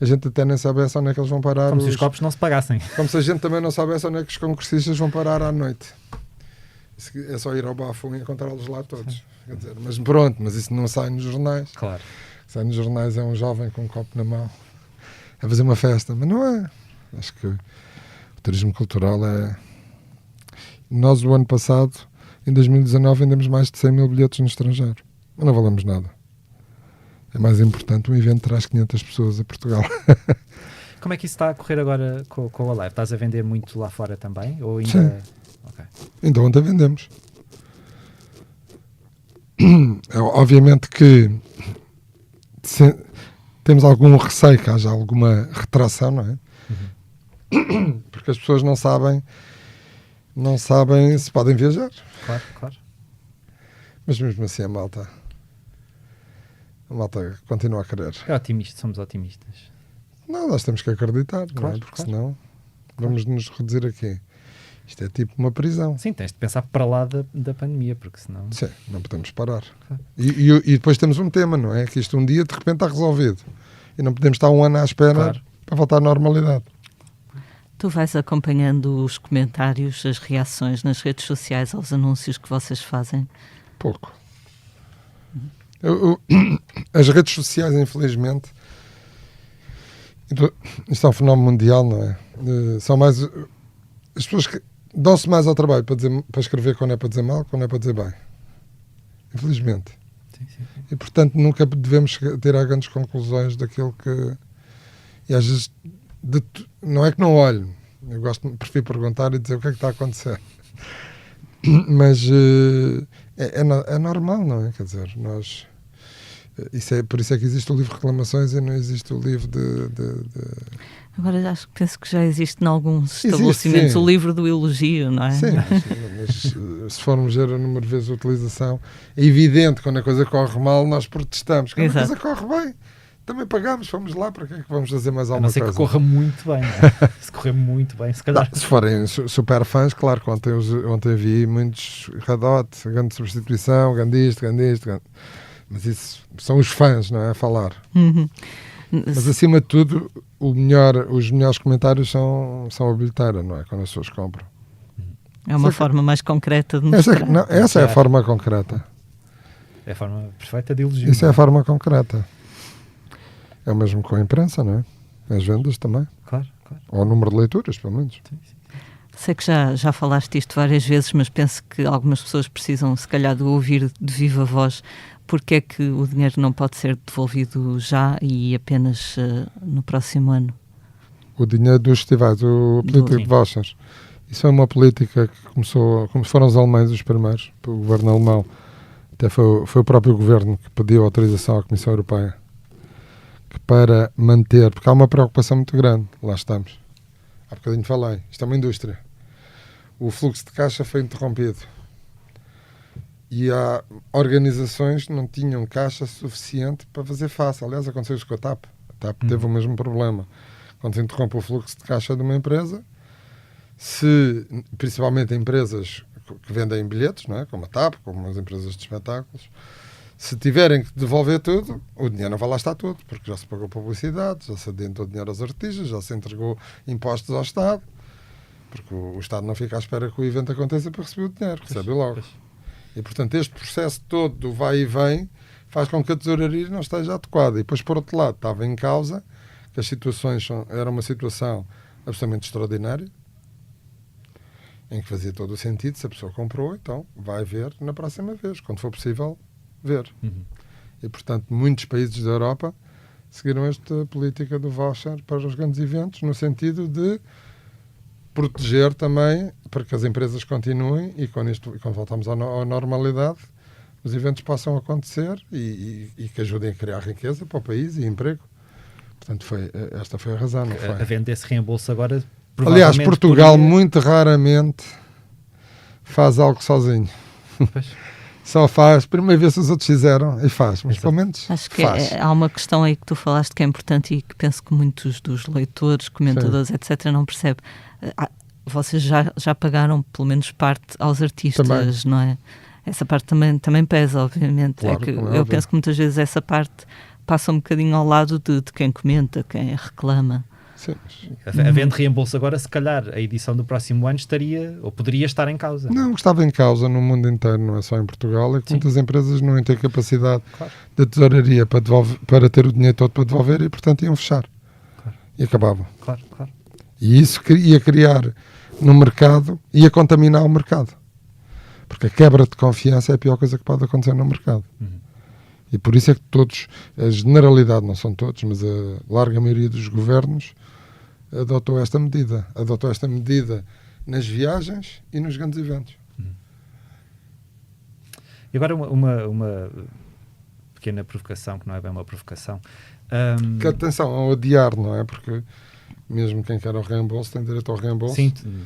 a gente até nem soubesse onde é que eles vão parar. Como se os copos não se pagassem. Como se a gente também não soubesse onde é que os concursistas vão parar à noite. É só ir ao bafo e encontrá-los lá todos. Quer dizer, mas pronto, mas isso não sai nos jornais. Claro. Sai nos jornais é um jovem com um copo na mão a fazer uma festa, mas não é. Acho que o turismo cultural é... Nós, o ano passado, em 2019, vendemos mais de 100 mil bilhetes no estrangeiro. Mas não valemos nada. É mais importante, um evento traz 500 pessoas a Portugal. Como é que isso está a correr agora com o Alive? Estás a vender muito lá fora também? Ou ainda... Sim. Okay. Então ontem vendemos. Obviamente que temos algum receio que haja alguma retração, não é? Porque as pessoas não sabem se podem viajar. Claro, claro. Mas mesmo assim a malta continua a querer. Somos otimistas. Não, nós temos que acreditar, claro, não é? Porque senão vamos nos reduzir aqui. Isto é tipo uma prisão. Sim, tens de pensar para lá da pandemia, porque senão... Sim, não podemos parar. Claro. E depois temos um tema, não é? Que isto um dia de repente está resolvido. E não podemos estar um ano à espera para voltar à normalidade. Tu vais acompanhando os comentários, as reações nas redes sociais aos anúncios que vocês fazem? Pouco. As redes sociais, infelizmente, isto é um fenómeno mundial, não é? São mais... As pessoas que dão-se mais ao trabalho para escrever quando é para dizer mal, quando é para dizer bem. Infelizmente. Sim. E, portanto, nunca devemos tirar grandes conclusões daquilo que... E às vezes, não é que não olho. Eu prefiro perguntar e dizer o que é que está a acontecer. Mas é normal, não é? Quer dizer, nós... por isso é que existe o livro de reclamações e não existe o livro de... Agora penso que já existe em alguns estabelecimentos o livro do elogio, não é? Sim, mas se formos ver o número de vezes a utilização, é evidente que quando a coisa corre mal nós protestamos. Quando a coisa corre bem, também pagamos, vamos lá, para que é que vamos fazer mais alguma coisa? A não ser que corra muito bem, não é? Se correr muito bem, se calhar... Se forem super fãs, claro que ontem vi muitos Red Hot, grande substituição, grande isto. Mas isso são os fãs, não é? A falar. Mas acima de tudo, os melhores comentários são a bilheteira, não é? Quando as pessoas compram. É uma forma mais concreta de mostrar. Essa é a forma concreta. É a forma perfeita de elogio. Isso é a forma concreta. É o mesmo com a imprensa, não é? As vendas também. Claro. Ou o número de leituras, pelo menos. Sim. Sei que já falaste isto várias vezes, mas penso que algumas pessoas precisam, se calhar, de ouvir de viva voz. Porque é que o dinheiro não pode ser devolvido já e apenas no próximo ano? O dinheiro dos festivais, a política de vouchers. Isso é uma política que começou, como foram os alemães os primeiros, o governo alemão. Até foi o próprio governo que pediu autorização à Comissão Europeia que para manter, porque há uma preocupação muito grande, lá estamos. Há bocadinho falei, isto é uma indústria. O fluxo de caixa foi interrompido. E há organizações que não tinham caixa suficiente para fazer face. Aliás, aconteceu isso com a TAP. A TAP teve o mesmo problema. Quando se interrompe o fluxo de caixa de uma empresa, principalmente empresas que vendem bilhetes, não é? Como a TAP, como as empresas de espetáculos, se tiverem que devolver tudo, o dinheiro não vai lá estar tudo, porque já se pagou publicidade, já se adiantou dinheiro aos artistas, já se entregou impostos ao Estado, porque o Estado não fica à espera que o evento aconteça para receber o dinheiro, recebe logo. E, portanto, este processo todo do vai e vem faz com que a tesouraria não esteja adequada. E depois, por outro lado, estava em causa que as situações era uma situação absolutamente extraordinária, em que fazia todo o sentido, se a pessoa comprou, então vai ver na próxima vez, quando for possível ver. E, portanto, muitos países da Europa seguiram esta política do voucher para os grandes eventos, no sentido de proteger também, para que as empresas continuem e quando voltamos à normalidade, os eventos possam acontecer e que ajudem a criar riqueza para o país e emprego. Portanto, esta foi a razão, não foi? Havendo esse reembolso agora, aliás, Portugal muito raramente faz algo sozinho. Só faz, primeira vez que os outros fizeram e faz, mas pelo menos acho que faz. Há uma questão aí que tu falaste que é importante e que penso que muitos dos leitores, comentadores, etc. não percebem. Vocês já pagaram pelo menos parte aos artistas, também. Não é? Essa parte também pesa, obviamente. Claro, eu penso que muitas vezes essa parte passa um bocadinho ao lado de quem comenta, quem reclama. Sim. Havendo reembolso agora, se calhar a edição do próximo ano estaria, ou poderia estar em causa. Não, estava em causa no mundo inteiro, não é só em Portugal, é que muitas empresas não têm capacidade de tesouraria para ter o dinheiro todo para devolver e, portanto, iam fechar. E acabavam. Claro. E isso ia criar no mercado, ia contaminar o mercado. Porque a quebra de confiança é a pior coisa que pode acontecer no mercado. E por isso é que a generalidade, não são todos, mas a larga maioria dos governos adotou esta medida. Adotou esta medida nas viagens e nos grandes eventos. E agora uma pequena provocação, que não é bem uma provocação. Que atenção, ao adiar, não é? Porque mesmo quem quer o reembolso tem direito ao reembolso.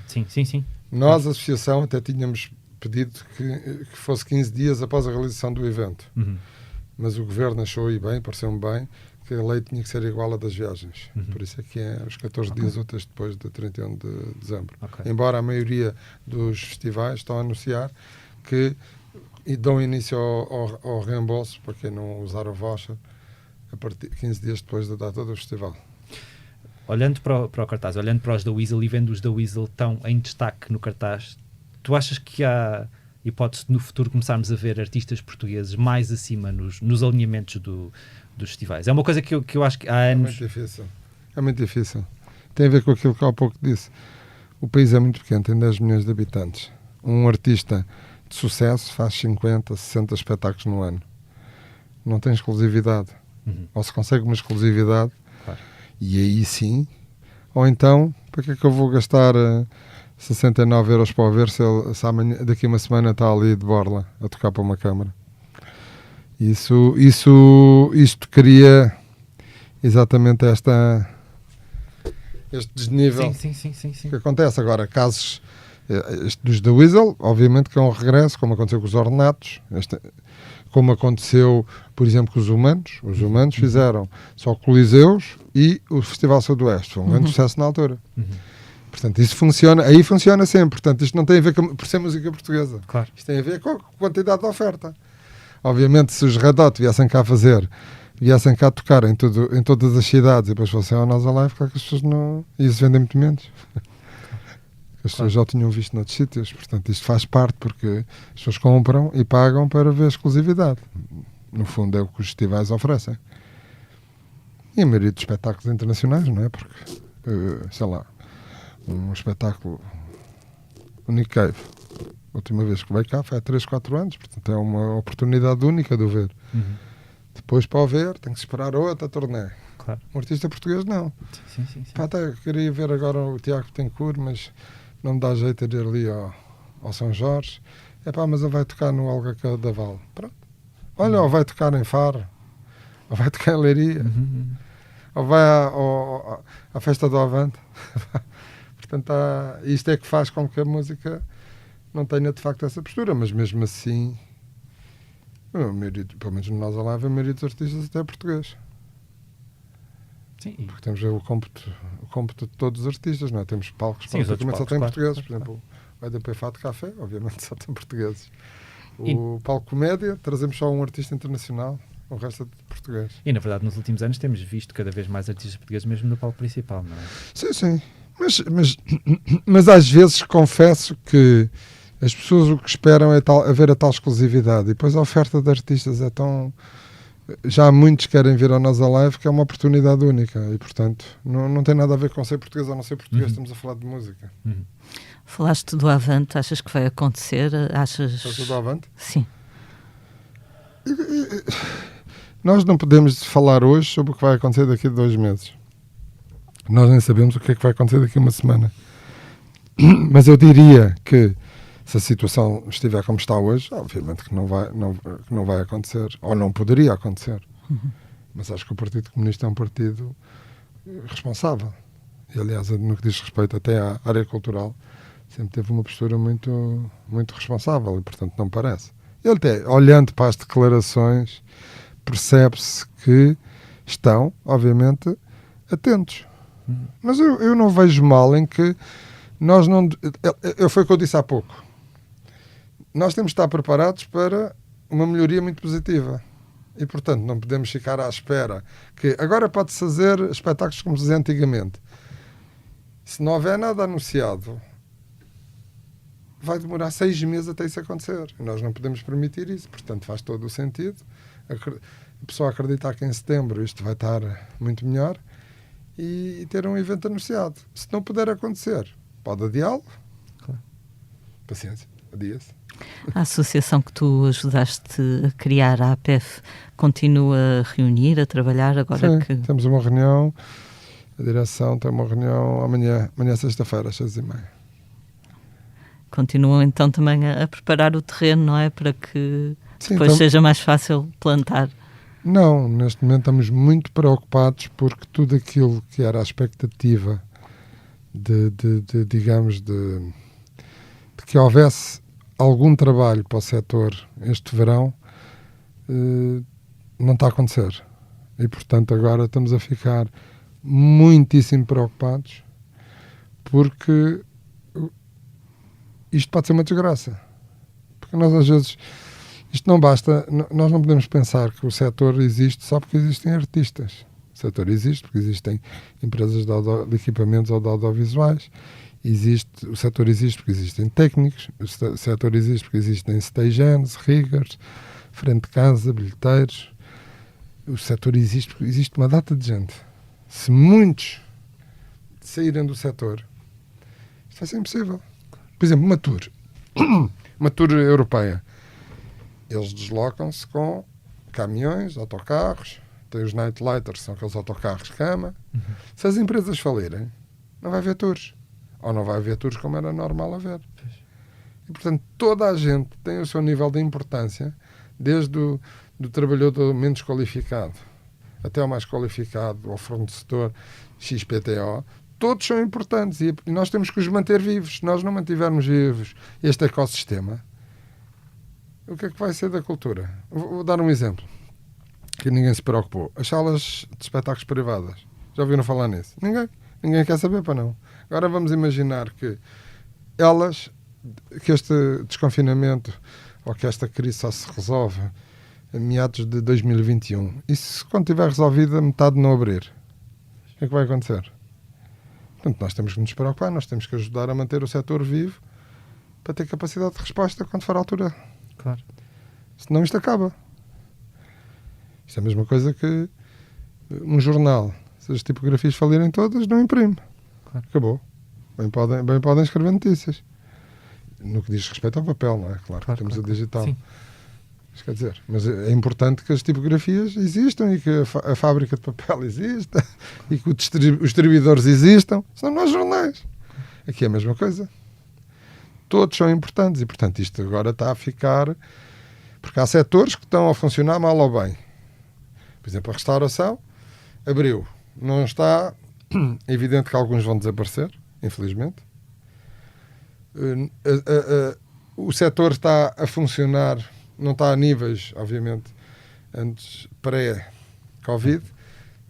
Sim. Nós, a associação, até tínhamos pedido que fosse 15 dias após a realização do evento. Mas o governo achou pareceu-me bem, que a lei tinha que ser igual à das viagens. Por isso é que é os 14 dias úteis depois de 31 de dezembro. Embora a maioria dos festivais estão a anunciar que dão início ao reembolso para quem não usar o voucher a partir de 15 dias depois da data do festival. Olhando para o cartaz, olhando para os da Weasel e vendo os da Weasel tão em destaque no cartaz, tu achas que há hipótese de no futuro começarmos a ver artistas portugueses mais acima nos alinhamentos dos festivais? É uma coisa que eu acho que há anos... É muito difícil. Tem a ver com aquilo que há pouco disse. O país é muito pequeno, tem 10 milhões de habitantes. Um artista de sucesso faz 50, 60 espetáculos no ano. Não tem exclusividade. Ou se consegue uma exclusividade, e aí sim. Ou então, para que é que eu vou gastar 69 euros para o ver se amanhã, daqui a uma semana está ali de borla a tocar para uma câmara? Isto cria exatamente este desnível que acontece. Agora, casos dos da Weasel, obviamente que é um regresso, como aconteceu com os Ornatos, como aconteceu, por exemplo, com os Humanos. Os Humanos fizeram só Coliseus e o Festival Sudoeste. Foi um grande sucesso na altura. Portanto, isso funciona, aí funciona sempre. Portanto, isto não tem a ver por ser música portuguesa. Claro. Isto tem a ver com a quantidade de oferta. Obviamente, se os Red Hot viessem cá tocar em todas as cidades e depois fossem ao Nós Alive, claro que as pessoas não... E isso vendem muito menos. As pessoas já o tinham visto noutros sítios. Portanto, isto faz parte porque as pessoas compram e pagam para ver a exclusividade. No fundo, é o que os festivais oferecem. E a maioria dos espetáculos internacionais, não é? Porque, sei lá, um espetáculo, o Nick Cave, a última vez que veio cá foi há 3, 4 anos, portanto é uma oportunidade única de o ver. Depois, para o ver, tem que esperar outra turnê. Claro. Um artista português, não. Sim. Pá, até queria ver agora o Tiago Betancourt, mas não me dá jeito de ir ali ao São Jorge. Mas ele vai tocar no Olga Cadaval. Pronto. Olha, ou vai tocar em Faro, ou vai tocar em Leiria, ou vai à festa do Avante. Portanto, isto é que faz com que a música não tenha de facto essa postura, mas mesmo assim Pelo menos no Nós Alive, a maioria dos artistas até é português. Sim. Porque temos o cómputo de todos os artistas, não é? Temos palcos Sim, que só têm portugueses. Claro. Por exemplo, o EDP Fato Café, obviamente, só tem portugueses. O palco Comédia, trazemos só um artista internacional, o resto é de português. E, na verdade, nos últimos anos temos visto cada vez mais artistas portugueses mesmo no palco principal, não é? Sim. Mas às vezes confesso que as pessoas o que esperam é haver a tal exclusividade. E depois a oferta de artistas é tão... Já muitos querem vir ao Nós Alive, que é uma oportunidade única. E, portanto, não tem nada a ver com ser português ou não ser português. Estamos a falar de música. Falaste do Avante, achas que vai acontecer? Estás do Avante? Sim. Nós não podemos falar hoje sobre o que vai acontecer daqui a 2 meses. Nós nem sabemos o que é que vai acontecer daqui a uma semana. Mas eu diria que se a situação estiver como está hoje, obviamente que não vai acontecer, ou não poderia acontecer. Mas acho que o Partido Comunista é um partido responsável. E, aliás, no que diz respeito até à área cultural, sempre teve uma postura muito, muito responsável e, portanto, não parece. Ele até, olhando para as declarações, percebe-se que estão, obviamente, atentos. Mas eu não vejo mal em que nós não... Foi o que eu disse há pouco. Nós temos de estar preparados para uma melhoria muito positiva. E, portanto, não podemos ficar à espera que agora pode-se fazer espetáculos como se dizia antigamente. Se não houver nada anunciado, vai demorar 6 meses até isso acontecer. E nós não podemos permitir isso. Portanto, faz todo o sentido a pessoa acreditar que em setembro isto vai estar muito melhor e ter um evento anunciado. Se não puder acontecer, pode adiá-lo. Claro. Paciência, adia-se. A associação que tu ajudaste a criar, a APEF, continua a reunir, a trabalhar agora? Sim, que... temos uma reunião, a direção tem uma reunião amanhã sexta-feira, às 6h30. Continuam então também a preparar o terreno, não é? Para que depois seja mais fácil plantar. Não, neste momento estamos muito preocupados porque tudo aquilo que era a expectativa de que houvesse algum trabalho para o setor este verão não está a acontecer. E, portanto, agora estamos a ficar muitíssimo preocupados porque isto pode ser uma desgraça. Porque nós, às vezes, isto não basta, nós não podemos pensar que o setor existe só porque existem artistas. O setor existe porque existem empresas de equipamentos ou de audiovisuais. O setor existe porque existem técnicos. O setor existe porque existem stagehands, riggers, frente de casa, bilheteiros. O setor existe porque existe uma data de gente. Se muitos saírem do setor, isto vai ser impossível. Por exemplo, uma tour europeia. Eles deslocam-se com caminhões, autocarros, tem os nightlighters, são aqueles autocarros cama. Se as empresas falirem, não vai haver tours. Ou não vai haver tours como era normal haver. E, portanto, toda a gente tem o seu nível de importância, desde do trabalhador menos qualificado até o mais qualificado, ao fornecedor XPTO, todos são importantes e nós temos que os manter vivos. Se nós não mantivermos vivos este ecossistema, o que é que vai ser da cultura? Vou dar um exemplo que ninguém se preocupou. As salas de espetáculos privadas. Já ouviram falar nisso? Ninguém quer saber, para não. Agora vamos imaginar que este desconfinamento ou que esta crise só se resolve a meados de 2021. E se quando estiver resolvida metade não abrir? O que é que vai acontecer? Portanto, nós temos que nos preocupar, nós temos que ajudar a manter o setor vivo para ter capacidade de resposta quando for a altura. Claro. Senão isto acaba. Isto é a mesma coisa que um jornal. Se as tipografias falirem todas, não imprime. Claro. Acabou. Bem podem escrever notícias. No que diz respeito ao papel, não é? Claro, temos o digital. Sim. Mas, quer dizer, mas é importante que as tipografias existam e que a fábrica de papel exista e que os distribuidores existam. São nós jornais. Aqui é a mesma coisa. Todos são importantes e, portanto, isto agora está a ficar... Porque há setores que estão a funcionar mal ou bem. Por exemplo, a restauração abriu. Não está... É evidente que alguns vão desaparecer, infelizmente. O setor está a funcionar não está a níveis, obviamente, antes pré-Covid,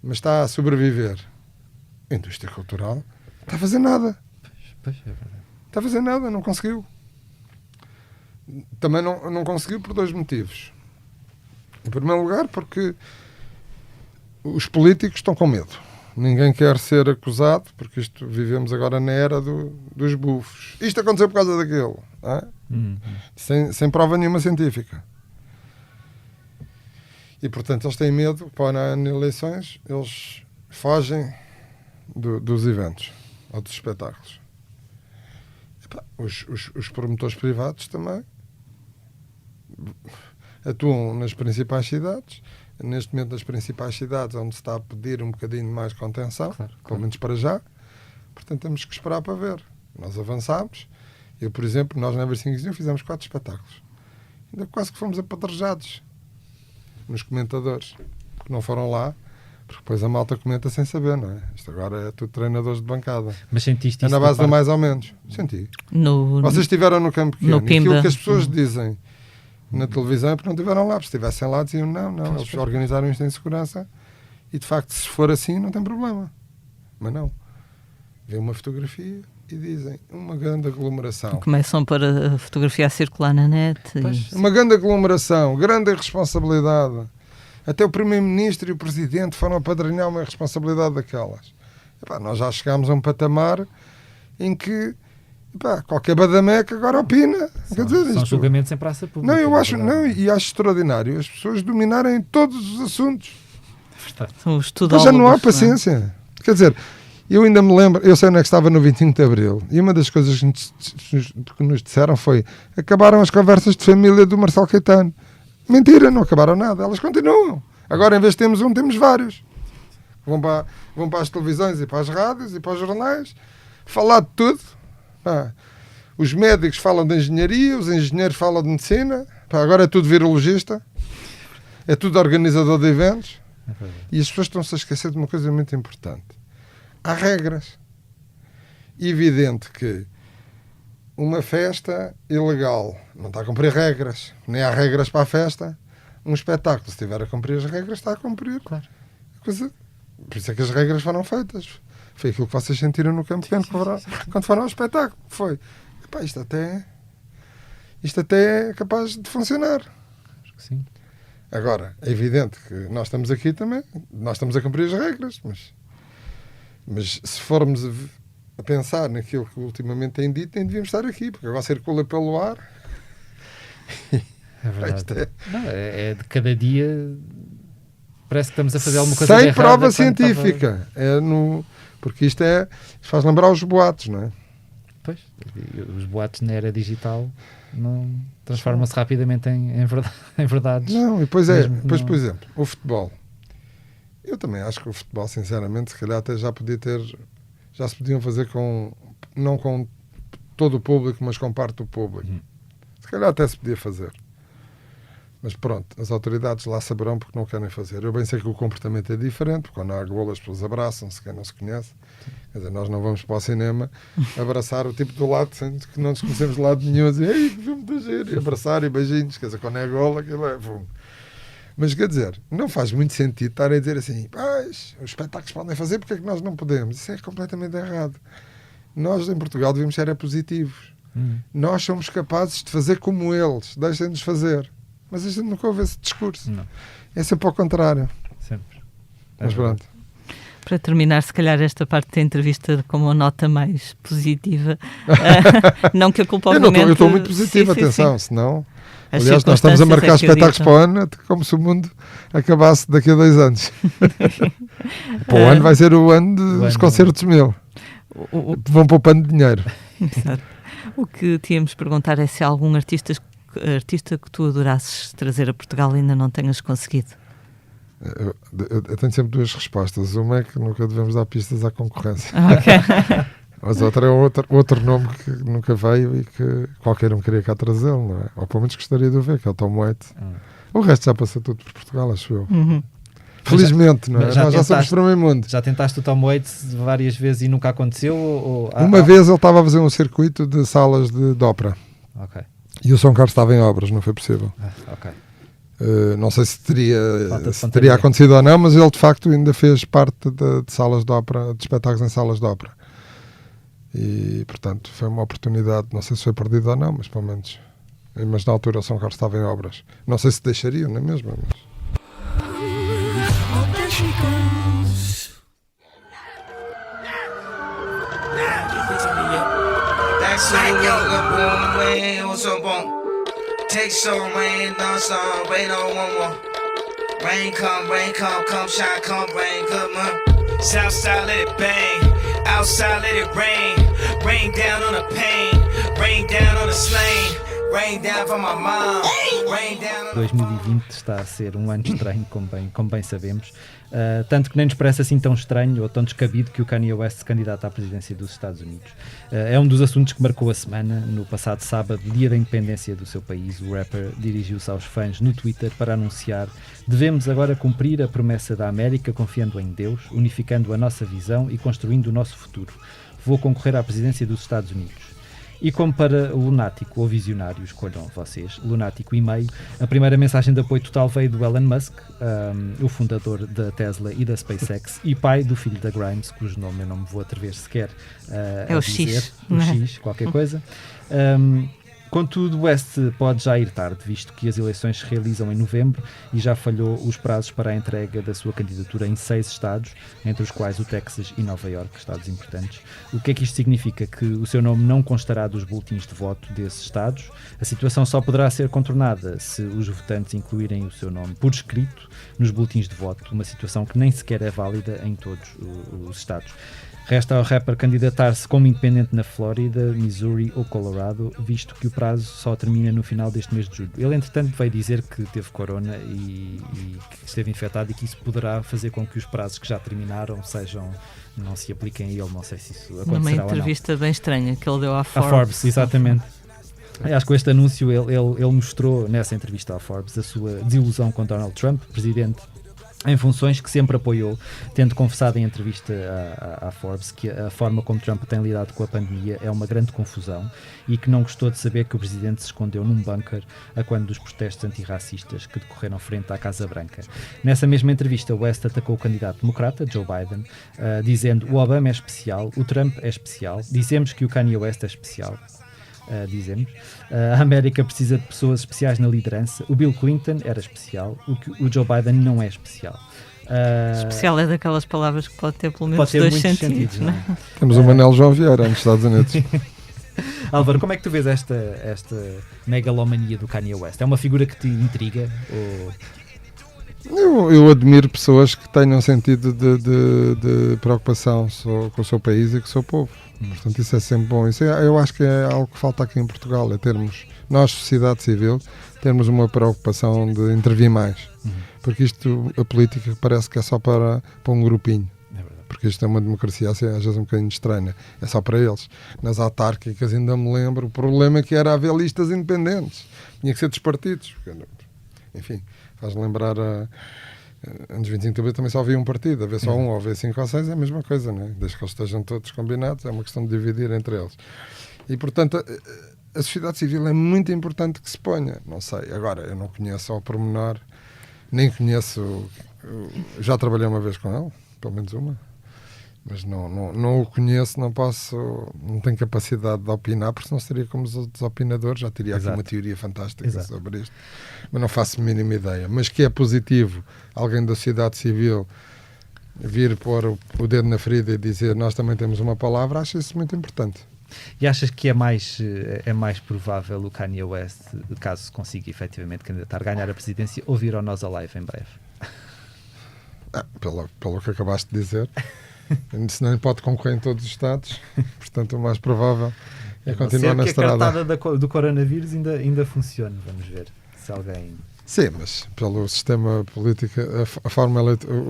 mas está a sobreviver. A indústria cultural não está a fazer nada. Pois, é verdade. Está a fazer nada, não conseguiu. Também não conseguiu por 2 motivos. Em primeiro lugar, porque os políticos estão com medo. Ninguém quer ser acusado, porque vivemos agora na era dos bufos. Isto aconteceu por causa daquilo. Sem prova nenhuma científica. E, portanto, eles têm medo, para as eleições, eles fogem dos eventos ou dos espetáculos. Os promotores privados também atuam nas principais cidades. Neste momento, nas principais cidades, onde se está a pedir um bocadinho mais contenção, pelo menos para já. Portanto, temos que esperar para ver. Nós avançámos. Eu, por exemplo, nós na Eversinguizinho fizemos 4 espetáculos. Ainda quase que fomos apedrejados nos comentadores, porque não foram lá, porque depois a malta comenta sem saber, não é? Isto agora é tudo treinadores de bancada. Mas sentiste é isso na base do mais ou menos. Senti. Vocês estiveram no Campo Pequeno. No Pimba. Aquilo que as pessoas dizem na televisão é porque não estiveram lá. Porque se estivessem lá diziam não. Eles organizaram isto em segurança e de facto se for assim não tem problema. Mas não. Vê uma fotografia e dizem uma grande aglomeração. Começam para a fotografia a circular na net. Uma grande aglomeração, grande irresponsabilidade. Até o Primeiro-Ministro e o Presidente foram apadrinhar uma irresponsabilidade daquelas. Nós já chegámos a um patamar em que qualquer badameca agora opina. São julgamentos em praça pública. Não, eu acho, e acho extraordinário as pessoas dominarem todos os assuntos. São os Mas tudólogos, já não há paciência. Quer dizer, eu ainda me lembro, eu sei onde é que estava no 25 de Abril, e uma das coisas que nos disseram foi: acabaram as conversas de família do Marcelo Caetano. Mentira, não acabaram nada, elas continuam. Agora, em vez de termos um, temos vários. Vão para as televisões e para as rádios e para os jornais falar de tudo. Os médicos falam de engenharia, os engenheiros falam de medicina. Agora é tudo virologista, é tudo organizador de eventos. E as pessoas estão-se a esquecer de uma coisa muito importante. Há regras. Evidente que uma festa ilegal não está a cumprir regras, nem há regras para a festa. Um espetáculo, se estiver a cumprir as regras, está a cumprir. Claro. Por isso é que as regras foram feitas. Foi aquilo que vocês sentiram no Campo Pequeno quando foram ao espetáculo. Foi: isto até é capaz de funcionar. Acho que sim. Agora, é evidente que nós estamos aqui também, nós estamos a cumprir as regras, mas se formos a pensar naquilo que ultimamente têm dito, nem devíamos estar aqui, porque agora circula pelo ar. É verdade. É de cada dia, parece que estamos a fazer alguma coisa sem errada. Prova científica. Porque isto faz lembrar os boatos, não é? Pois, os boatos na era digital não transformam-se rapidamente em verdades. Não, e depois por exemplo, o futebol. Eu também acho que o futebol, sinceramente, se calhar até já se podiam fazer não com todo o público, mas com parte do público. Se calhar até se podia fazer. Mas pronto, as autoridades lá saberão porque não querem fazer. Eu bem sei que o comportamento é diferente, porque quando há golo as pessoas abraçam-se, quem não se conhece. Quer dizer, nós não vamos para o cinema abraçar o tipo do lado, sendo que não nos conhecemos de lado nenhum, e dizer: ei, que filme de giro, e abraçar e beijinhos. Quer dizer, quando é golo, aquilo é bom. Mas quer dizer, não faz muito sentido estar a dizer assim: os espetáculos podem fazer, porque é que nós não podemos? Isso é completamente errado. Nós em Portugal devemos ser positivos. Nós somos capazes de fazer como eles, deixem-nos fazer. Mas a gente nunca ouve esse discurso. Não. É sempre ao contrário. Sempre. Mas pronto. Para terminar, se calhar, esta parte da entrevista com uma nota mais positiva. Não que a culpa, obviamente... Eu estou muito positivo, atenção, sim. Senão... Aliás, nós estamos a marcar espetáculos para o ano, como se o mundo acabasse daqui a 2 anos. Para o ano vai ser o ano dos concertos 1000. Vão poupando dinheiro. Exato. O que tínhamos de perguntar é se há algum artista que tu adorasses trazer a Portugal e ainda não tenhas conseguido. Eu tenho sempre 2 respostas. Uma é que nunca devemos dar pistas à concorrência. Okay. Mas outra é outro nome que nunca veio e que qualquer um queria cá trazê-lo, não é? Ou pelo menos gostaria de o ver, que é o Tom Waits. O resto já passou tudo por Portugal, acho eu. Felizmente, não é? Nós já somos para o meio mundo. Já tentaste o Tom Waits várias vezes e nunca aconteceu? Uma vez ele estava a fazer um circuito de salas de ópera. Ok. E o São Carlos estava em obras, não foi possível. Ok. Não sei se teria acontecido ou não, mas ele de facto ainda fez parte de salas de ópera, de espetáculos em salas de ópera. E portanto foi uma oportunidade, não sei se foi perdida ou não, mas pelo menos. Mas na altura o São Carlos estava em obras. Não sei se deixariam, não é mesmo? Mas... Take some rain, done some, rain on one more. Rain, come shine, come rain, good man. Southside let it bang, outside let it rain. Rain down on the pain, rain down on the slain. Rain down from my mom, rain down on 2020 está a ser um ano estranho, como bem sabemos. Tanto que nem nos parece assim tão estranho ou tão descabido que o Kanye West se candidata à presidência dos Estados Unidos. É um dos assuntos que marcou a semana. No passado sábado, dia da independência do seu país, o rapper dirigiu-se aos fãs no Twitter para anunciar: devemos agora cumprir a promessa da América confiando em Deus, unificando a nossa visão e construindo o nosso futuro. Vou concorrer à presidência dos Estados Unidos. E como para lunático ou visionário, escolham vocês, lunático e meio, a primeira mensagem de apoio total veio do Elon Musk, o fundador da Tesla e da SpaceX, e pai do filho da Grimes, cujo nome eu não me vou atrever sequer a dizer. X. O X, qualquer coisa. Contudo, West pode já ir tarde, visto que as eleições se realizam em novembro e já falhou os prazos para a entrega da sua candidatura em 6 estados, entre os quais o Texas e Nova Iorque, estados importantes. O que é que isto significa? Que o seu nome não constará dos boletins de voto desses estados. A situação só poderá ser contornada se os votantes incluírem o seu nome por escrito nos boletins de voto, uma situação que nem sequer é válida em todos os estados. Resta ao rapper candidatar-se como independente na Flórida, Missouri ou Colorado, visto que o prazo só termina no final deste mês de julho. Ele, entretanto, veio dizer que teve corona e que esteve infectado e que isso poderá fazer com que os prazos que já terminaram não se apliquem a ele. Não sei se isso acontecerá Numa ou não. entrevista bem estranha que ele deu à Forbes. A Forbes, exatamente. Acho que com este anúncio ele mostrou nessa entrevista à Forbes a sua desilusão com Donald Trump, presidente em funções, que sempre apoiou, tendo confessado em entrevista à Forbes que a forma como Trump tem lidado com a pandemia é uma grande confusão e que não gostou de saber que o presidente se escondeu num bunker a quando dos protestos antirracistas que decorreram frente à Casa Branca. Nessa mesma entrevista, West atacou o candidato democrata, Joe Biden, dizendo: o Obama é especial, o Trump é especial, dizemos que o Kanye West é especial. A América precisa de pessoas especiais na liderança. O Bill Clinton era especial, o Joe Biden não é especial. Especial é daquelas palavras que pode ter pelo menos dois sentidos, não é? Temos o Manel João Vieira nos Estados Unidos. Álvaro, como é que tu vês esta megalomania do Kanye West? É uma figura que te intriga? Eu admiro pessoas que tenham sentido de preocupação com o seu país e com o seu povo. Portanto, isso é sempre bom. Eu acho que é algo que falta aqui em Portugal, é termos, nós, sociedade civil, termos uma preocupação de intervir mais. Porque a política parece que é só para um grupinho. Porque isto é uma democracia assim, às vezes um bocadinho estranha. É só para eles. Nas autárquicas ainda me lembro, o problema é que era haver listas independentes. Tinha que ser dos partidos. Enfim, faz lembrar anos 25 de abril também só havia um partido, haver só um ou haver 5 ou 6 é a mesma coisa, não é? Desde que eles estejam todos combinados, é uma questão de dividir entre eles. E portanto a sociedade civil é muito importante que se ponha. Não sei, agora eu não conheço ao pormenor, nem conheço, já trabalhei uma vez com ele, pelo menos uma, mas não o conheço, não tenho capacidade de opinar, porque senão seria como os outros opinadores, já teria aqui uma teoria fantástica sobre isto, mas não faço a mínima ideia. Mas que é positivo alguém da sociedade civil vir pôr o dedo na ferida e dizer nós também temos uma palavra, acho isso muito importante. E achas que é mais provável o Kanye West, caso consiga efetivamente candidatar, ganhar a presidência ou vir ao Nós Alive em breve? Pelo que acabaste de dizer, senão pode concorrer em todos os estados, portanto o mais provável é continuar na estrada. A cartada do coronavírus ainda funciona, vamos ver se alguém... Sim, mas pelo sistema político,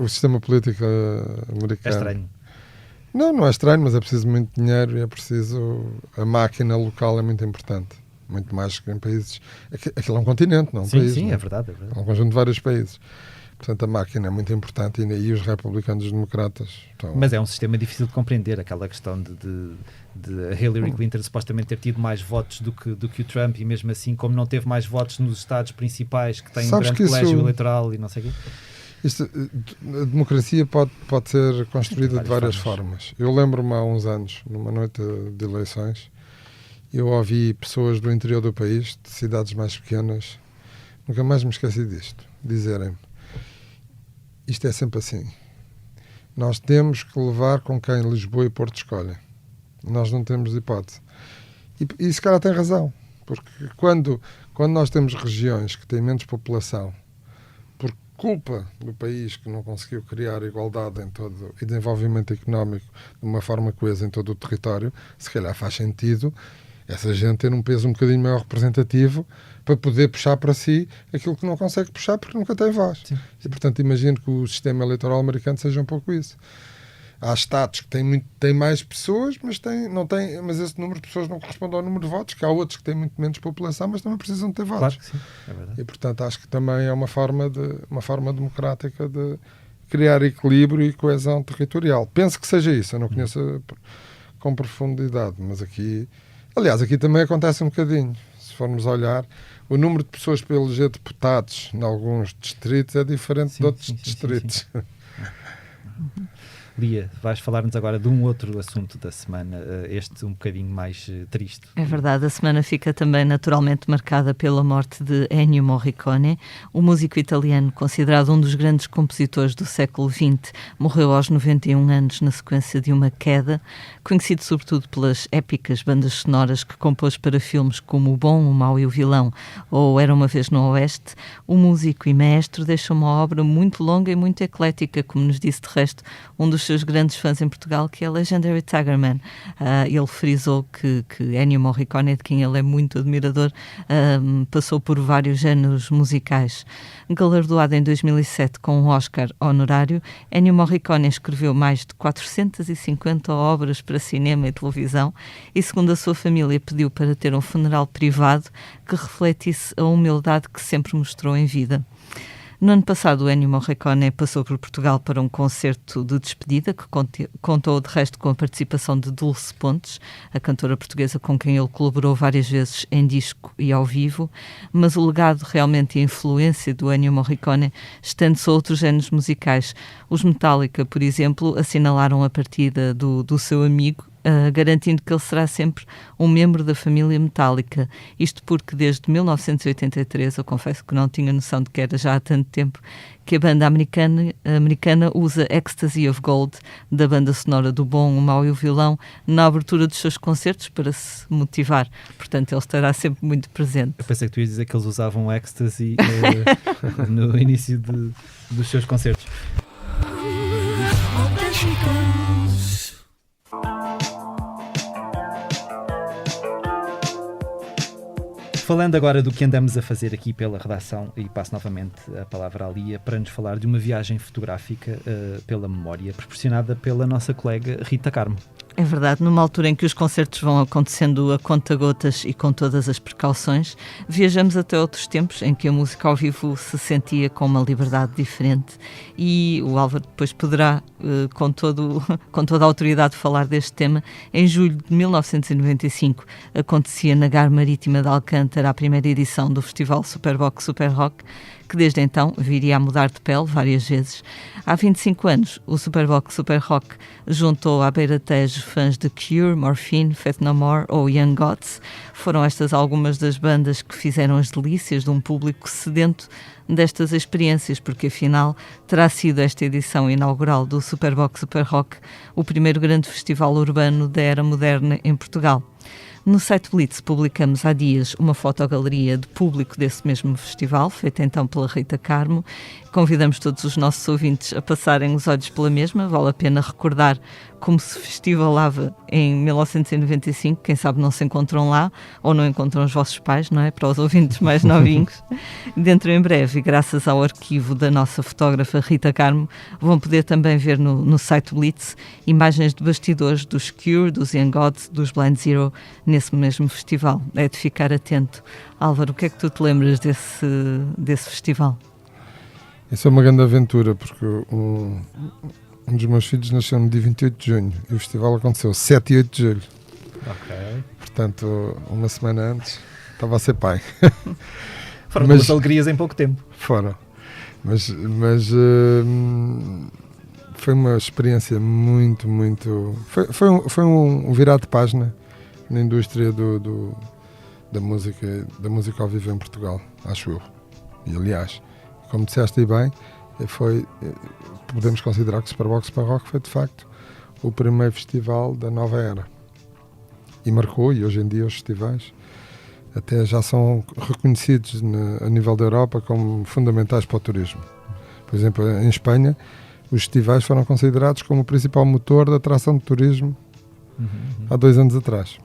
o sistema político americano... É estranho. Não é estranho, mas é preciso muito dinheiro e é preciso... A máquina local é muito importante. Muito mais que em países... Aquilo é um continente, não é um país. Sim, não? É verdade. É um conjunto de vários países. Portanto, a máquina é muito importante e os republicanos e os democratas estão... Mas é um sistema difícil de compreender, aquela questão de a Hillary Clinton supostamente ter tido mais votos do que o Trump, e mesmo assim, como não teve mais votos nos estados principais que têm um grande colégio eleitoral e não sei o quê. A democracia pode ser construída de várias formas. Eu lembro-me há uns anos, numa noite de eleições, eu ouvi pessoas do interior do país, de cidades mais pequenas, nunca mais me esqueci disto, dizerem-me: isto é sempre assim. Nós temos que levar com quem Lisboa e Porto escolhem. Nós não temos hipótese. E esse cara tem razão. Porque quando nós temos regiões que têm menos população, por culpa do país que não conseguiu criar igualdade e desenvolvimento económico de uma forma coesa em todo o território, se calhar faz sentido essa gente ter um peso um bocadinho maior representativo para poder puxar para si aquilo que não consegue puxar porque nunca tem voz. Sim. E, portanto, imagino que o sistema eleitoral americano seja um pouco isso. Há estados que têm mais pessoas, mas esse número de pessoas não corresponde ao número de votos, que há outros que têm muito menos população, mas também precisam de ter votos. Claro que sim, é verdade. E, portanto, acho que também é uma forma democrática de criar equilíbrio e coesão territorial. Penso que seja isso, eu não conheço com profundidade, mas aqui também acontece um bocadinho. Se formos olhar, o número de pessoas para eleger deputados em alguns distritos é diferente de outros distritos. Sim. Lia, vais falar-nos agora de um outro assunto da semana, este um bocadinho mais triste. É verdade, a semana fica também naturalmente marcada pela morte de Ennio Morricone, o músico italiano considerado um dos grandes compositores do século XX, morreu aos 91 anos na sequência de uma queda, conhecido sobretudo pelas épicas bandas sonoras que compôs para filmes como O Bom, o Mau e o Vilão ou Era uma Vez no Oeste. O músico e maestro deixa uma obra muito longa e muito eclética, como nos disse de resto um dos seus grandes fãs em Portugal, que é Legendary Tigerman. Ele frisou que Ennio Morricone, de quem ele é muito admirador, passou por vários géneros musicais. Galardoado em 2007 com um Oscar honorário, Ennio Morricone escreveu mais de 450 obras para cinema e televisão e, segundo a sua família, pediu para ter um funeral privado que refletisse a humildade que sempre mostrou em vida. No ano passado, o Ennio Morricone passou por Portugal para um concerto de despedida que contou, de resto, com a participação de Dulce Pontes, a cantora portuguesa com quem ele colaborou várias vezes em disco e ao vivo, mas o legado realmente e a influência do Ennio Morricone estende-se a outros géneros musicais. Os Metallica, por exemplo, assinalaram a partida do seu amigo, garantindo que ele será sempre um membro da família Metallica. Isto porque desde 1983, eu confesso que não tinha noção de que era já há tanto tempo, que a banda americana usa Ecstasy of Gold, da banda sonora do Bom, o Mau e o Vilão, na abertura dos seus concertos para se motivar. Portanto, ele estará sempre muito presente. Eu pensei que tu ias dizer que eles usavam Ecstasy no início dos seus concertos. Falando agora do que andamos a fazer aqui pela redação, e passo novamente a palavra à Lia para nos falar de uma viagem fotográfica pela memória, proporcionada pela nossa colega Rita Carmo. É verdade, numa altura em que os concertos vão acontecendo a conta-gotas e com todas as precauções, viajamos até outros tempos em que a música ao vivo se sentia com uma liberdade diferente, e o Álvaro depois poderá, com toda a autoridade, falar deste tema. Em julho de 1995 acontecia na Gar Marítima de Alcântara a primeira edição do festival Superbox Super Rock, que desde então viria a mudar de pele várias vezes. Há 25 anos, o Superbox Super Rock juntou à beira-tejo fãs de Cure, Morphine, Faith No More ou Young Gods. Foram estas algumas das bandas que fizeram as delícias de um público sedento destas experiências, porque afinal terá sido esta edição inaugural do Superbox Super Rock o primeiro grande festival urbano da era moderna em Portugal. No site Blitz publicamos há dias uma fotogaleria de público desse mesmo festival, feita então pela Rita Carmo. Convidamos todos os nossos ouvintes a passarem os olhos pela mesma. Vale a pena recordar como se festivalava em 1995. Quem sabe não se encontram lá, ou não encontram os vossos pais, não é? Para os ouvintes mais novinhos. Dentro em breve, e graças ao arquivo da nossa fotógrafa Rita Carmo, vão poder também ver no site Blitz imagens de bastidores dos Cure, dos Young Gods, dos Blind Zero, nesse mesmo festival. É de ficar atento. Álvaro, o que é que tu te lembras desse festival? Isso é uma grande aventura, porque um dos meus filhos nasceu no dia 28 de junho e o festival aconteceu 7 e 8 de julho. Ok. Portanto, uma semana antes, estava a ser pai. Foram duas alegrias em pouco tempo. Foram. Mas foi uma experiência muito, muito... Foi um virar de página na indústria da música ao vivo em Portugal, acho eu. E, aliás, como disseste aí bem, podemos considerar que o Superbox Rock foi, de facto, o primeiro festival da nova era. E marcou, e hoje em dia os festivais até já são reconhecidos a nível da Europa como fundamentais para o turismo. Por exemplo, em Espanha, os festivais foram considerados como o principal motor da atração de turismo há 2 anos atrás.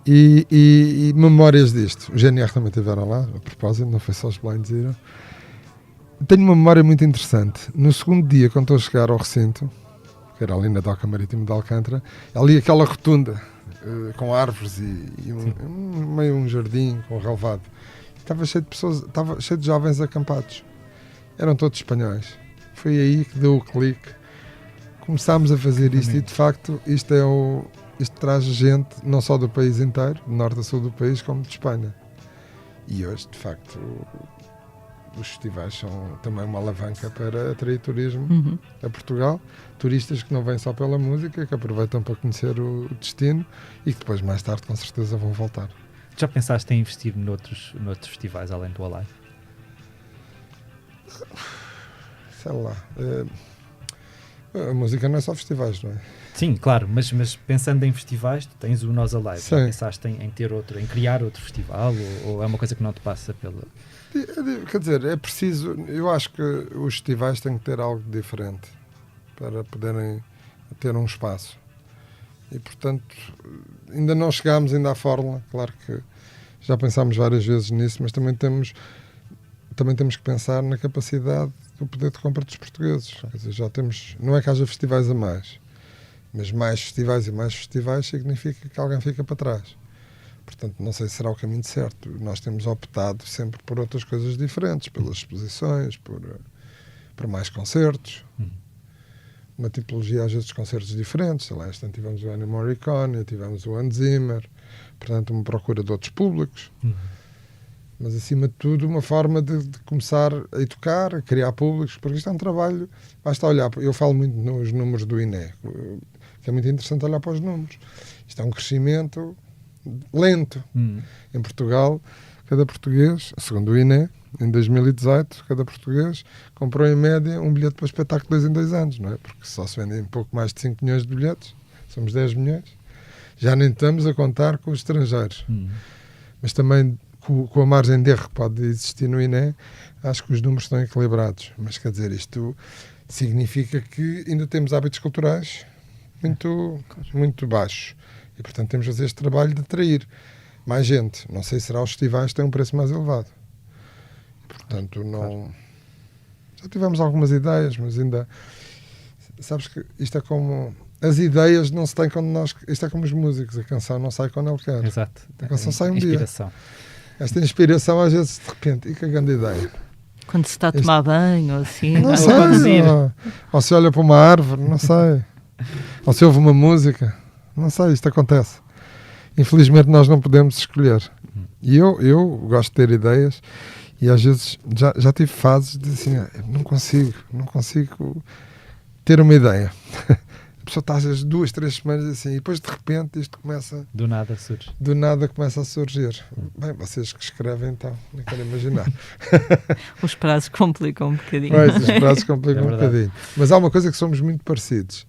E memórias disto. Os GNR também estiveram lá, a propósito, não foi só os Blind Zero. Tenho uma memória muito interessante. No segundo dia, quando estou a chegar ao recinto, que era ali na Doca Marítima de Alcântara, ali aquela rotunda, com árvores e meio um jardim com relvado. Estava cheio de pessoas, estava cheio de jovens acampados. Eram todos espanhóis. Foi aí que deu o clique. Começámos a fazer isto e, de facto, isto traz gente não só do país inteiro, do norte a sul do país, como de Espanha. E hoje, de facto, os festivais são também uma alavanca para atrair turismo a Portugal. Turistas que não vêm só pela música, que aproveitam para conhecer o destino e que depois, mais tarde, com certeza vão voltar. Já pensaste em investir noutros festivais além do Alive? Sei lá. A música não é só festivais, não é? Sim, claro, mas pensando em festivais, tu tens o Nós Alive. Já pensaste em ter outro, em criar outro festival, ou é uma coisa que não te passa pela... Quer dizer, é preciso... Eu acho que os festivais têm que ter algo diferente para poderem ter um espaço. E, portanto, ainda não chegámos ainda à fórmula. Claro que já pensámos várias vezes nisso, mas também temos que pensar na capacidade do poder de compra dos portugueses. Quer dizer, já temos... Não é que haja festivais a mais, mas mais festivais significa que alguém fica para trás. Portanto, não sei se será o caminho certo. Nós temos optado sempre por outras coisas diferentes, pelas exposições, por mais concertos, uma tipologia às vezes de concertos diferentes. Sei lá, este ano tivemos o Ennio Morricone, tivemos o Hans Zimmer, portanto uma procura de outros públicos. Mas acima de tudo uma forma de começar a educar, a criar públicos, porque isto é um trabalho, basta olhar, eu falo muito nos números do INE, que é muito interessante olhar para os números. Isto é um crescimento lento. Em Portugal, cada português, segundo o INE, em 2018, cada português comprou em média um bilhete para espetáculo 2 em 2 anos, não é? Porque só se vendem pouco mais de 5 milhões de bilhetes, somos 10 milhões. Já nem estamos a contar com os estrangeiros. Mas também com a margem de erro que pode existir no INE, acho que os números estão equilibrados. Mas quer dizer, isto significa que ainda temos hábitos culturais muito baixos. E, portanto, temos de fazer este trabalho de atrair mais gente. Não sei se será os festivais que têm um preço mais elevado. E, portanto, não... Claro. Já tivemos algumas ideias, mas ainda... Sabes que isto é como... As ideias não se têm quando nós... Isto é como os músicos. A canção não sai quando ele quer. Exato. A canção sai um inspiração. Dia. Esta inspiração, às vezes, de repente... E que grande ideia. Quando se está a tomar banho, ou assim... Não sei. Ou se olha para uma árvore, não sei. Ou se ouve uma música... Não sei, isto acontece. Infelizmente nós não podemos escolher. E eu gosto de ter ideias e às vezes já tive fases de assim, não consigo ter uma ideia. A pessoa está às vezes 2, 3 semanas assim e depois de repente isto começa... Do nada surge. Do nada começa a surgir. Bem, vocês que escrevem então, nem quero imaginar. Os prazos complicam um bocadinho. Pois, os prazos complicam um bocadinho. Mas há uma coisa que somos muito parecidos.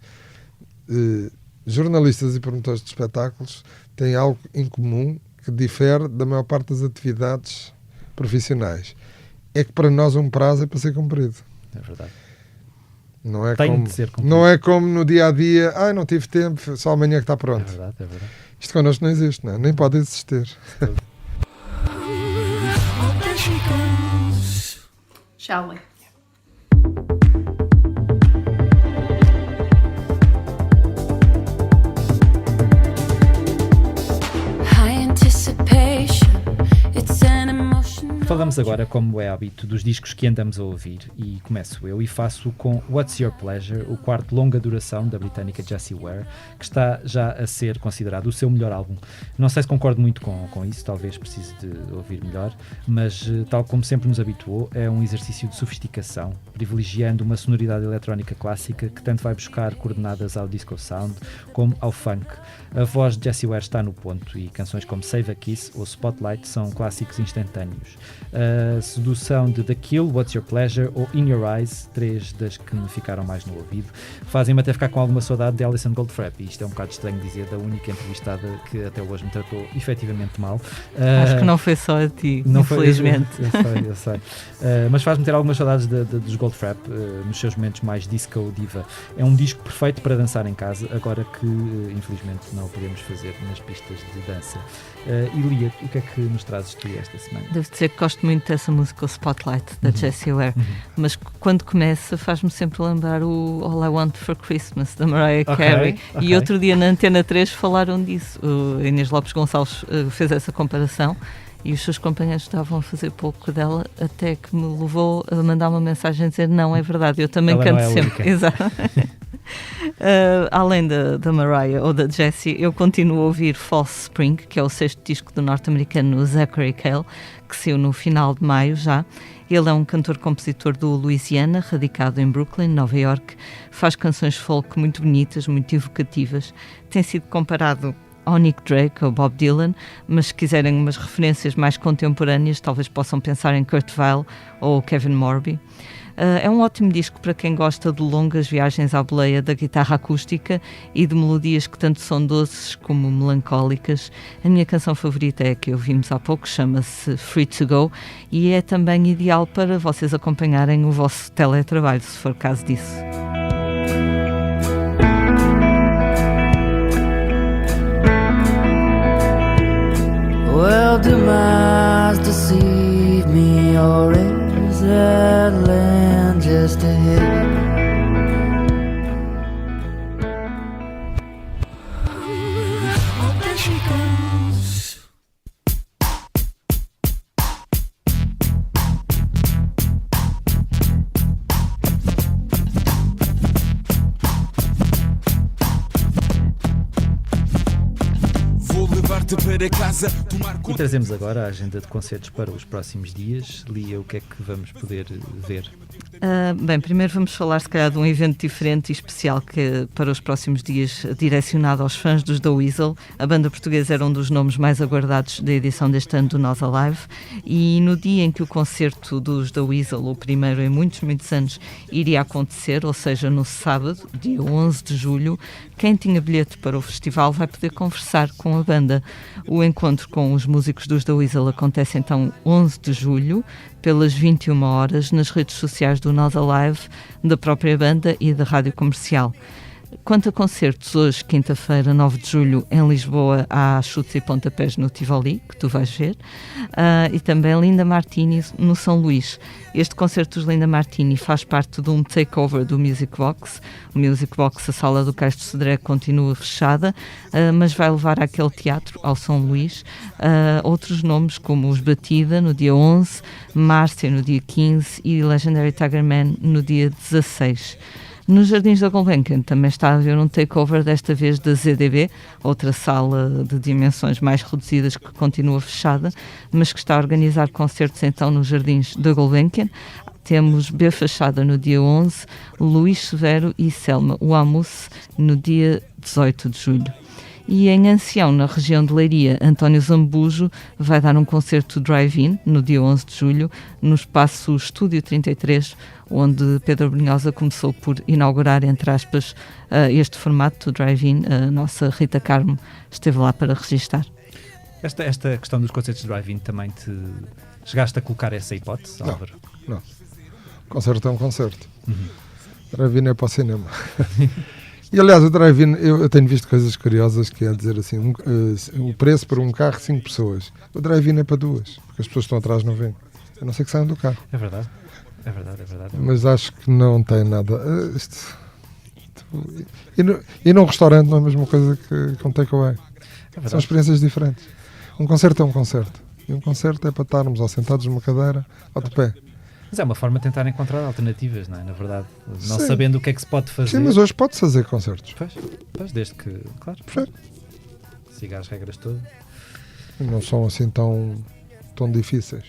Jornalistas e promotores de espetáculos têm algo em comum que difere da maior parte das atividades profissionais. É que para nós um prazo é para ser cumprido. É verdade. Não é, de ser cumprido. Não é como no dia a dia, não tive tempo, só amanhã que está pronto. É verdade. Isto connosco não existe, não é? Nem pode existir. Shall we? Falamos Falamos agora, como é hábito, dos discos que andamos a ouvir, e começo eu e faço com What's Your Pleasure, o quarto longa duração da britânica Jessie Ware, que está já a ser considerado o seu melhor álbum. Não sei se concordo muito com isso, talvez precise de ouvir melhor, mas tal como sempre nos habituou, é um exercício de sofisticação, privilegiando uma sonoridade eletrónica clássica que tanto vai buscar coordenadas ao disco sound como ao funk. A voz de Jessie Ware está no ponto e canções como Save a Kiss ou Spotlight são clássicos instantâneos. A sedução de The Kill, What's Your Pleasure ou In Your Eyes, 3 das que me ficaram mais no ouvido, fazem-me até ficar com alguma saudade de Alison Goldfrapp, e isto é um bocado estranho dizer da única entrevistada que até hoje me tratou efetivamente mal. Acho que não foi só a ti, não infelizmente. Eu sei. Mas faz-me ter algumas saudades dos Goldfrapp nos seus momentos mais disco diva. É um disco perfeito para dançar em casa, agora que infelizmente não o podemos fazer nas pistas de dança. Ilia, o que é que nos trazes tu esta semana? Devo dizer que gosto muito dessa música, o Spotlight, da Jessie Ware, mas quando começa faz-me sempre lembrar o All I Want for Christmas, da Mariah Carey. E outro dia na Antena 3 falaram disso. O Inês Lopes Gonçalves fez essa comparação e os seus companheiros estavam a fazer pouco dela, até que me levou a mandar uma mensagem a dizer: não, é verdade, eu também ela canto não é sempre. Exato. Além da Mariah ou da Jessie, eu continuo a ouvir False Spring, que é o 6º disco do norte-americano Zachary Cale, que saiu no final de maio já. Ele é um cantor-compositor do Louisiana, radicado em Brooklyn, Nova York. Faz canções folk muito bonitas, muito evocativas. Tem sido comparado ao Nick Drake ou Bob Dylan, mas se quiserem umas referências mais contemporâneas, talvez possam pensar em Kurt Weill ou Kevin Morby. É um ótimo disco para quem gosta de longas viagens à boleia da guitarra acústica e de melodias que tanto são doces como melancólicas. A minha canção favorita é a que ouvimos há pouco, chama-se Free to Go, e é também ideal para vocês acompanharem o vosso teletrabalho, se for caso disso. Well, demise deceive me, or is that land just ahead? Oh, there she goes. Vou levar-te para casa, tomar E conta. trazemos agora a agenda de concertos para os próximos dias. Lia, o que é que vamos poder ver? Bem, primeiro vamos falar se calhar de um evento diferente e especial que para os próximos dias, direcionado aos fãs dos The Weasel. A banda portuguesa era um dos nomes mais aguardados da edição deste ano do Nós Alive, e no dia em que o concerto dos The Weasel, o primeiro em muitos, muitos anos, iria acontecer, ou seja, no sábado, dia 11 de julho, quem tinha bilhete para o festival vai poder conversar com a banda. O encontro com os músicos dos The Weasel acontece então 11 de julho, pelas 21 horas, nas redes sociais do Nós Alive, da própria banda e da Rádio Comercial. Quanto a concertos, hoje, quinta-feira, 9 de julho, em Lisboa, há chutes e pontapés no Tivoli, que tu vais ver, e também Linda Martini no São Luís. Este concerto dos Linda Martini faz parte de um takeover do Music Box. O Music Box, a sala do Cais de Sodré, continua fechada, mas vai levar àquele teatro, ao São Luís, outros nomes como os Batida, no dia 11, Márcia, no dia 15 e Legendary Tiger Man, no dia 16. Nos Jardins da Gulbenkian também está a haver um takeover, desta vez da ZDB, outra sala de dimensões mais reduzidas que continua fechada, mas que está a organizar concertos então nos Jardins da Gulbenkian. Temos B Fachada no dia 11, Luís Severo e Selma Uamus no dia 18 de julho. E em Ancião, na região de Leiria, António Zambujo vai dar um concerto drive-in no dia 11 de julho, no espaço Estúdio 33, onde Pedro Brunhosa começou por inaugurar, entre aspas, este formato do drive-in. A nossa Rita Carmo esteve lá para registar. Esta questão dos concertos de drive-in também te chegaste a colocar essa hipótese, Álvaro? Não. Concerto é um concerto. Drive-in é para o cinema. E aliás, o drive-in, eu tenho visto coisas curiosas, que é dizer assim, o preço para um carro, 5 pessoas. O drive-in é para 2, porque as pessoas que estão atrás não vêm. A não ser que saiam do carro. É verdade. Mas acho que não tem nada. E num restaurante não é a mesma coisa que um takeaway. São experiências diferentes. Um concerto é um concerto. E um concerto é para estarmos ou sentados numa cadeira ou de pé. Mas é uma forma de tentar encontrar alternativas, não é? Na verdade, não Sim. sabendo o que é que se pode fazer. Sim, mas hoje pode fazer concertos. Pois, desde que, claro, Perfeito. siga as regras todas. Não são assim tão difíceis.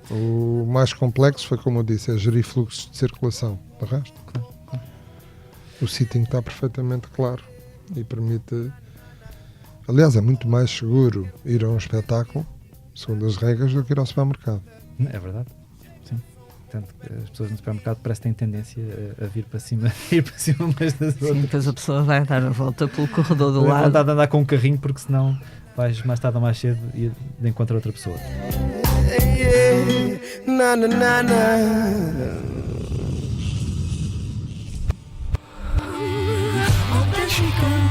O mais complexo foi, como eu disse, é gerir fluxos de circulação. De resto, o sitting está perfeitamente claro e permite... Aliás, é muito mais seguro ir a um espetáculo, segundo as regras, do que ir ao supermercado. É verdade, sim. Tanto que as pessoas no supermercado parece que têm tendência a vir para cima, ir para cima umas das Sim, outras. depois a pessoa vai dar a volta pelo corredor do Não é lado. vontade de andar com um carrinho, porque senão vais mais tarde ou mais cedo e encontrar outra pessoa. Yeah, na na na na. Oh, there she goes.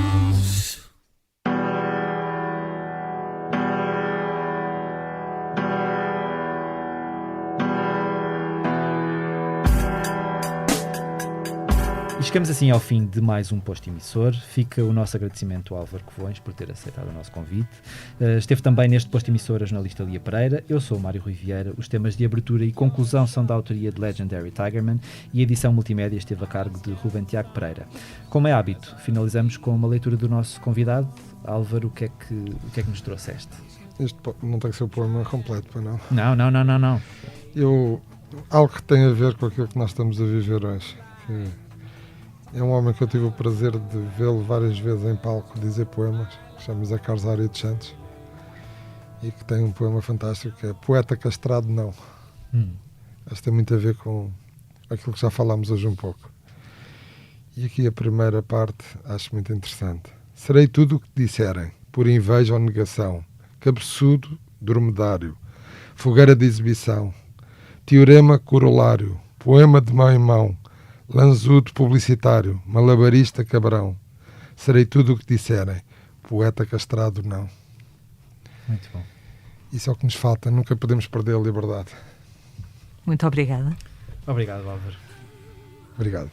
E chegamos assim ao fim de mais um posto emissor. Fica o nosso agradecimento ao Álvaro Covões por ter aceitado o nosso convite. Esteve também neste posto emissor a jornalista Lia Pereira. Eu sou o Mário Rui Vieira. Os temas de abertura e conclusão são da autoria de Legendary Tigerman e a edição multimédia esteve a cargo de Ruben Tiago Pereira. Como é hábito, finalizamos com uma leitura do nosso convidado. Álvaro, o que é que nos trouxeste? Isto não tem que ser o poema completo, pois não? Não. Algo que tem a ver com aquilo que nós estamos a viver hoje. É um homem que eu tive o prazer de vê-lo várias vezes em palco dizer poemas, que chama Zé Carlos Aria dos Santos, e que tem um poema fantástico que é Poeta Castrado Não. Acho que tem muito a ver com aquilo que já falámos hoje um pouco. E aqui a primeira parte acho muito interessante. Serei tudo o que disserem, por inveja ou negação, cabeçudo, dromedário, fogueira de exibição, teorema corolário, poema de mão em mão, lanzudo publicitário, malabarista cabrão. Serei tudo o que disserem, poeta castrado não. Muito bom. Isso é o que nos falta, nunca podemos perder a liberdade. Muito obrigada. Obrigado, Álvaro. Obrigado.